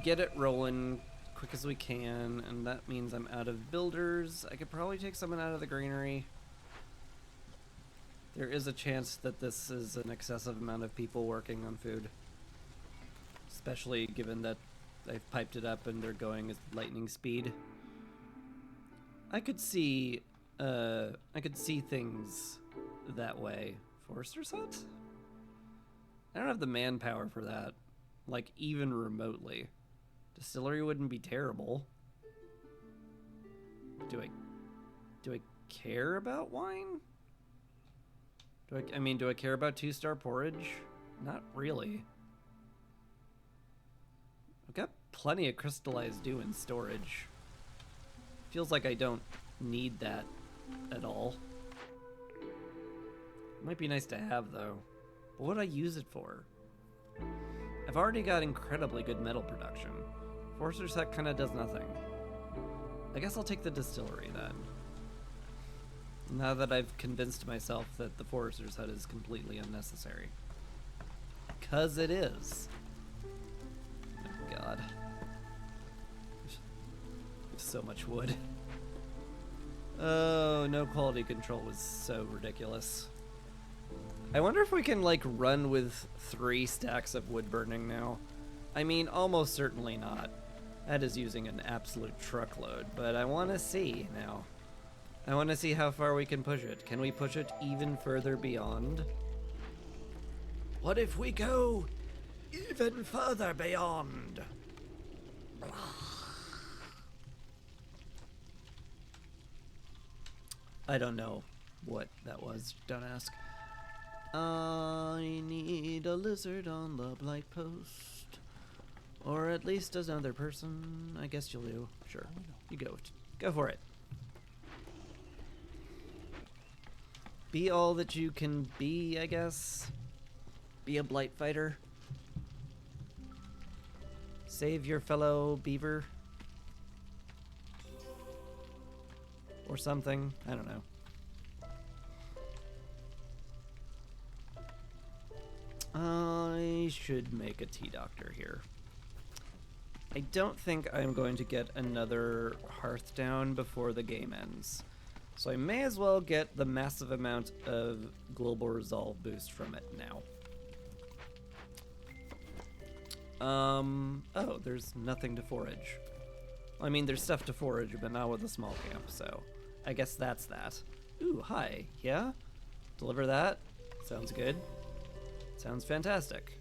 Get it rolling quick as we can, and that means I'm out of builders. I could probably take someone out of the granary. There is a chance that this is an excessive amount of people working on food. Especially given that I've piped it up and they're going at lightning speed. I could see things that way. Forester's hut? I don't have the manpower for that. Like, even remotely. Distillery wouldn't be terrible. Do I care about wine? Do I care about 2-star porridge? Not really. I've plenty of crystallized dew in storage. Feels like I don't need that at all. Might be nice to have, though. But what would I use it for? I've already got incredibly good metal production. Forester's Hut kind of does nothing. I guess I'll take the distillery, then. Now that I've convinced myself that the Forester's Hut is completely unnecessary. 'Cause it is. Oh, God. So much wood. Oh, no quality control was so ridiculous. I wonder if we can, like, run with 3 stacks of wood burning now. I mean, almost certainly not. That is using an absolute truckload, but I want to see now. I want to see how far we can push it. Can we push it even further beyond? What if we go even further beyond? I don't know what that was. Don't ask. I need a lizard on the blight post. Or at least another person. I guess you'll do. Sure. You go. Go for it. Be all that you can be, I guess. Be a blight fighter. Save your fellow beaver. Or something. I don't know. I should make a tea doctor here. I don't think I'm going to get another hearth down before the game ends. So I may as well get the massive amount of global resolve boost from it now. Oh, there's nothing to forage. I mean, there's stuff to forage, but not with a small camp, so I guess that's that. Ooh, hi. Yeah? Deliver that? Sounds good. Sounds fantastic.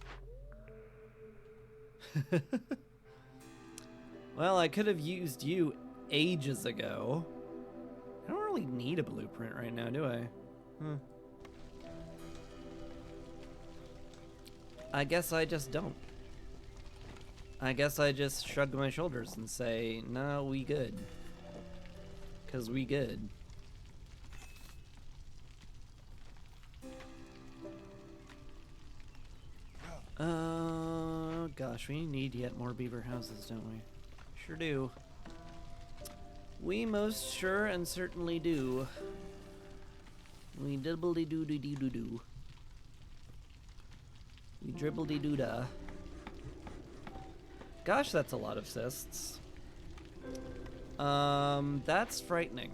Well, I could have used you ages ago. I don't really need a blueprint right now, do I? I guess I just don't. I guess I just shrug my shoulders and say, no, we good. 'Cause we good. Gosh, we need yet more beaver houses, don't we? Sure do. We most sure and certainly do. We dibbledy-doo-doo-doo-doo. We dribbledy-doo-da. Gosh, that's a lot of cysts. That's frightening.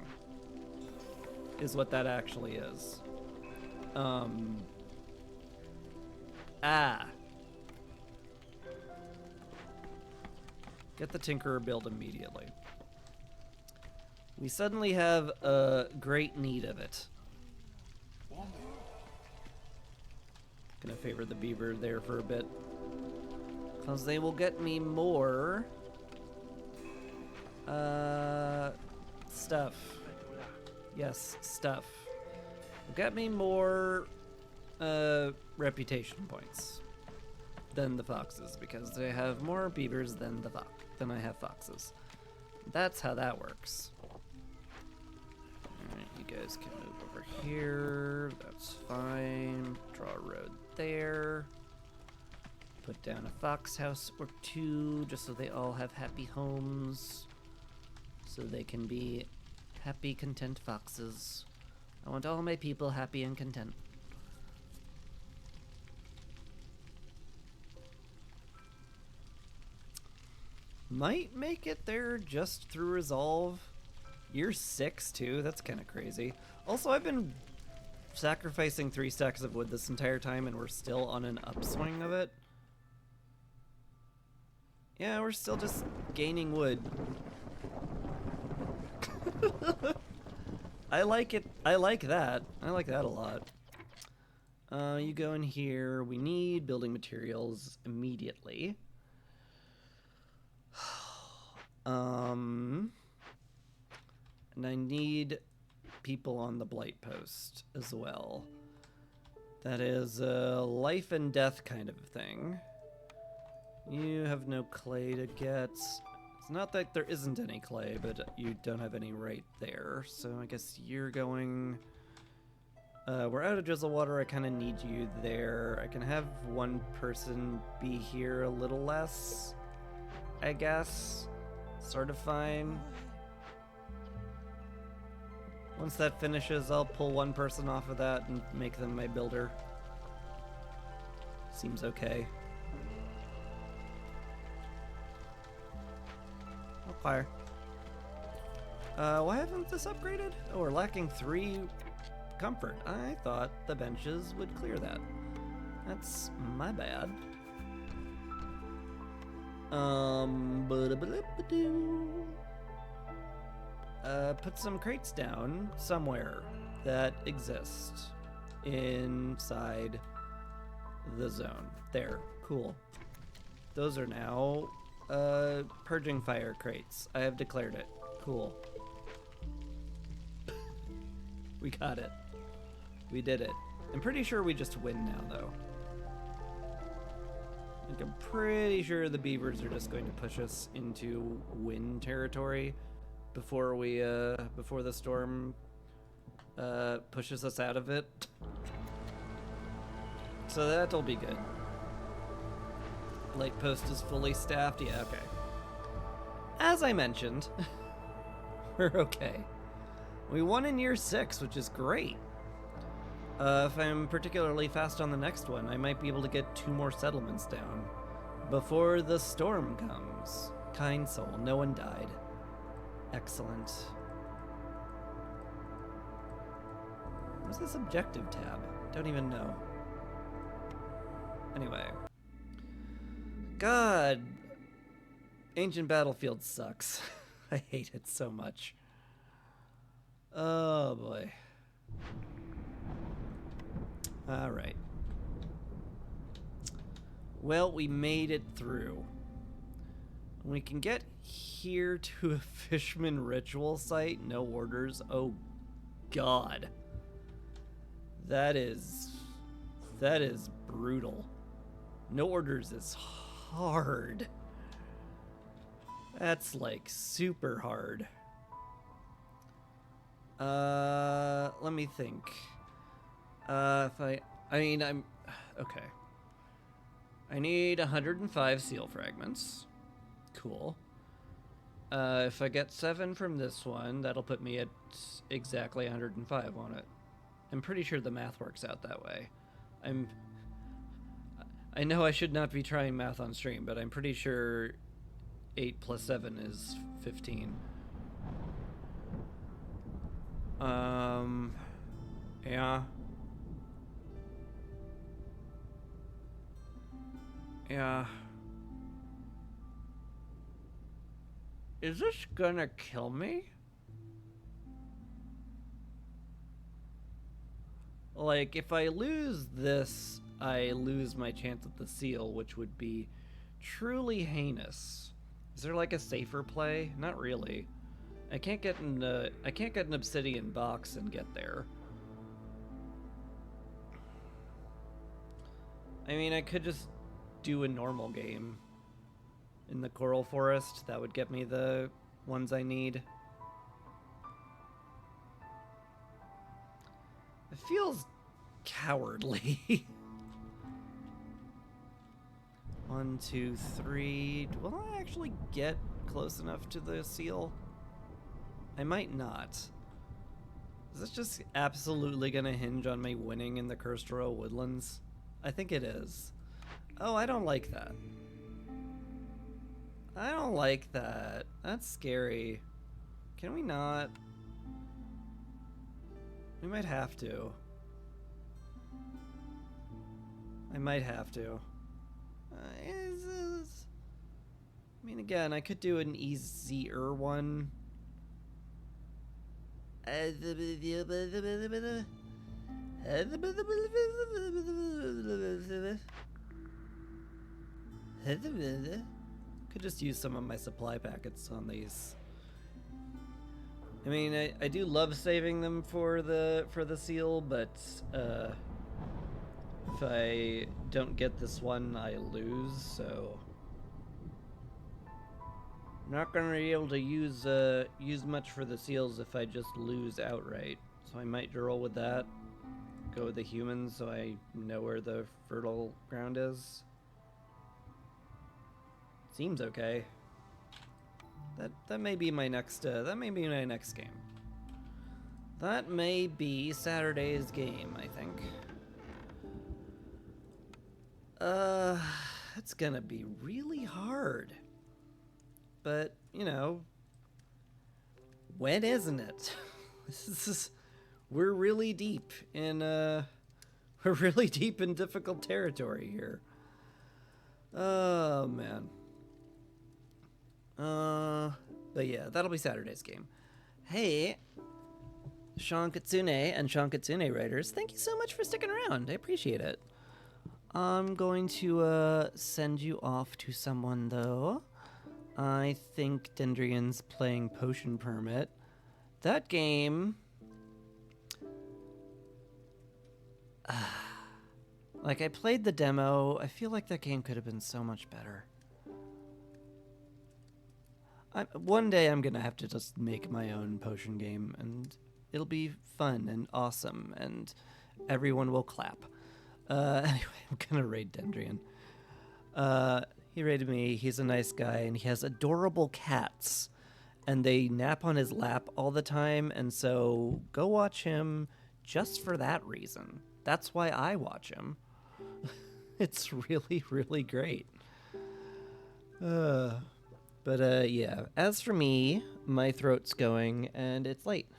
Is what that actually is. Get the Tinkerer build immediately. We suddenly have a great need of it. Gonna favor the beaver there for a bit. Because they will get me more stuff. Yes, stuff. Will get me more reputation points than the foxes, because they have more beavers than than I have foxes. That's how that works. Alright, you guys can move over here. That's fine. Draw a road there. Put down a fox house or 2 just so they all have happy homes. So they can be happy, content foxes. I want all my people happy and content. Might make it there just through resolve. Year 6 too, that's kind of crazy. Also, I've been sacrificing 3 stacks of wood this entire time and we're still on an upswing of it. Yeah, we're still just gaining wood. I like it. I like that. I like that a lot. You go in here. We need building materials immediately. And I need people on the blight post as well. That is a life and death kind of thing. You have no clay to get. It's not that there isn't any clay, but you don't have any right there. So I guess you're going... we're out of drizzle water. I kind of need you there. I can have one person be here a little less, I guess. Sort of fine. Once that finishes, I'll pull one person off of that and make them my builder. Seems okay. Okay. Why haven't this upgraded? Oh, we're lacking 3 comfort. I thought the benches would clear that. That's my bad. Put some crates down somewhere that exist inside the zone. There, cool. Those are now purging fire crates. I have declared it. Cool. We got it. We did it. I'm pretty sure we just win now, though. Like, I'm pretty sure the beavers are just going to push us into win territory before we, before the storm, pushes us out of it. So that'll be good. Light post is fully staffed. Yeah, okay. As I mentioned, we're okay. We won in year 6, which is great. If I'm particularly fast on the next one, I might be able to get 2 more settlements down before the storm comes. Kind soul, no one died. Excellent. What's this objective tab? Don't even know. Anyway. God. Ancient Battlefield sucks. I hate it so much. Oh boy. Alright. Well, we made it through. We can get here to a Fishman ritual site. No orders. Oh god. That is brutal. No orders is hard. That's like super hard. Let me think. I'm okay. I need 105 seal fragments. Cool. If I get 7 from this one, that'll put me at exactly 105, won't it? I'm pretty sure the math works out that way. I know I should not be trying math on stream, but I'm pretty sure 8 plus 7 is 15. Yeah. Yeah. Is this gonna kill me? Like, if I lose this, I lose my chance at the seal, which would be truly heinous. Is there like a safer play? Not really. I can't get an obsidian box and get there. I mean, I could just do a normal game in the Coral Forest. That would get me the ones I need. It feels cowardly. 1, 2, 3. Will I actually get close enough to the seal? I might not. Is this just absolutely gonna hinge on me winning in the Cursed Royal Woodlands? I think it is. Oh, I don't like that. I don't like that. That's scary. Can we not? We might have to. I might have to. I mean, again, I could do an easier one. Could just use some of my supply packets on these. I mean, I do love saving them for the seal, but if I don't get this one, I lose, so Not gonna be able to use much for the seals if I just lose outright. So I might roll with that. Go with the humans so I know where the fertile ground is. Seems okay. That may be my next game. That may be Saturday's game, I think. It's gonna be really hard. But, you know, when isn't it? We're really deep in difficult territory here. Oh man. But yeah, that'll be Saturday's game. Hey, Sean Katsune and Sean Katsune writers, thank you so much for sticking around. I appreciate it. I'm going to send you off to someone though. I think Dendrian's playing Potion Permit. That game, like, I played the demo. I feel like that game could have been so much better. One day I'm gonna have to just make my own potion game, and it'll be fun and awesome, and everyone will clap. Anyway, I'm gonna raid Dendrian. He raided me. He's a nice guy, and he has adorable cats, and they nap on his lap all the time, and so go watch him just for that reason. That's why I watch him. It's really, really great. Yeah, as for me, my throat's going, and it's late.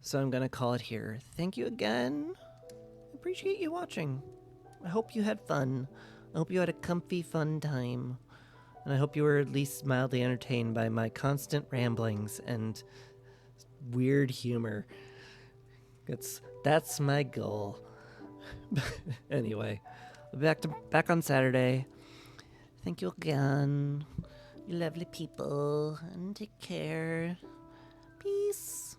So I'm gonna call it here. Thank you again. Appreciate you watching. I hope you had fun. I hope you had a comfy, fun time. And I hope you were at least mildly entertained by my constant ramblings and weird humor. That's my goal. Anyway, back on Saturday. Thank you again, you lovely people, and take care. Peace.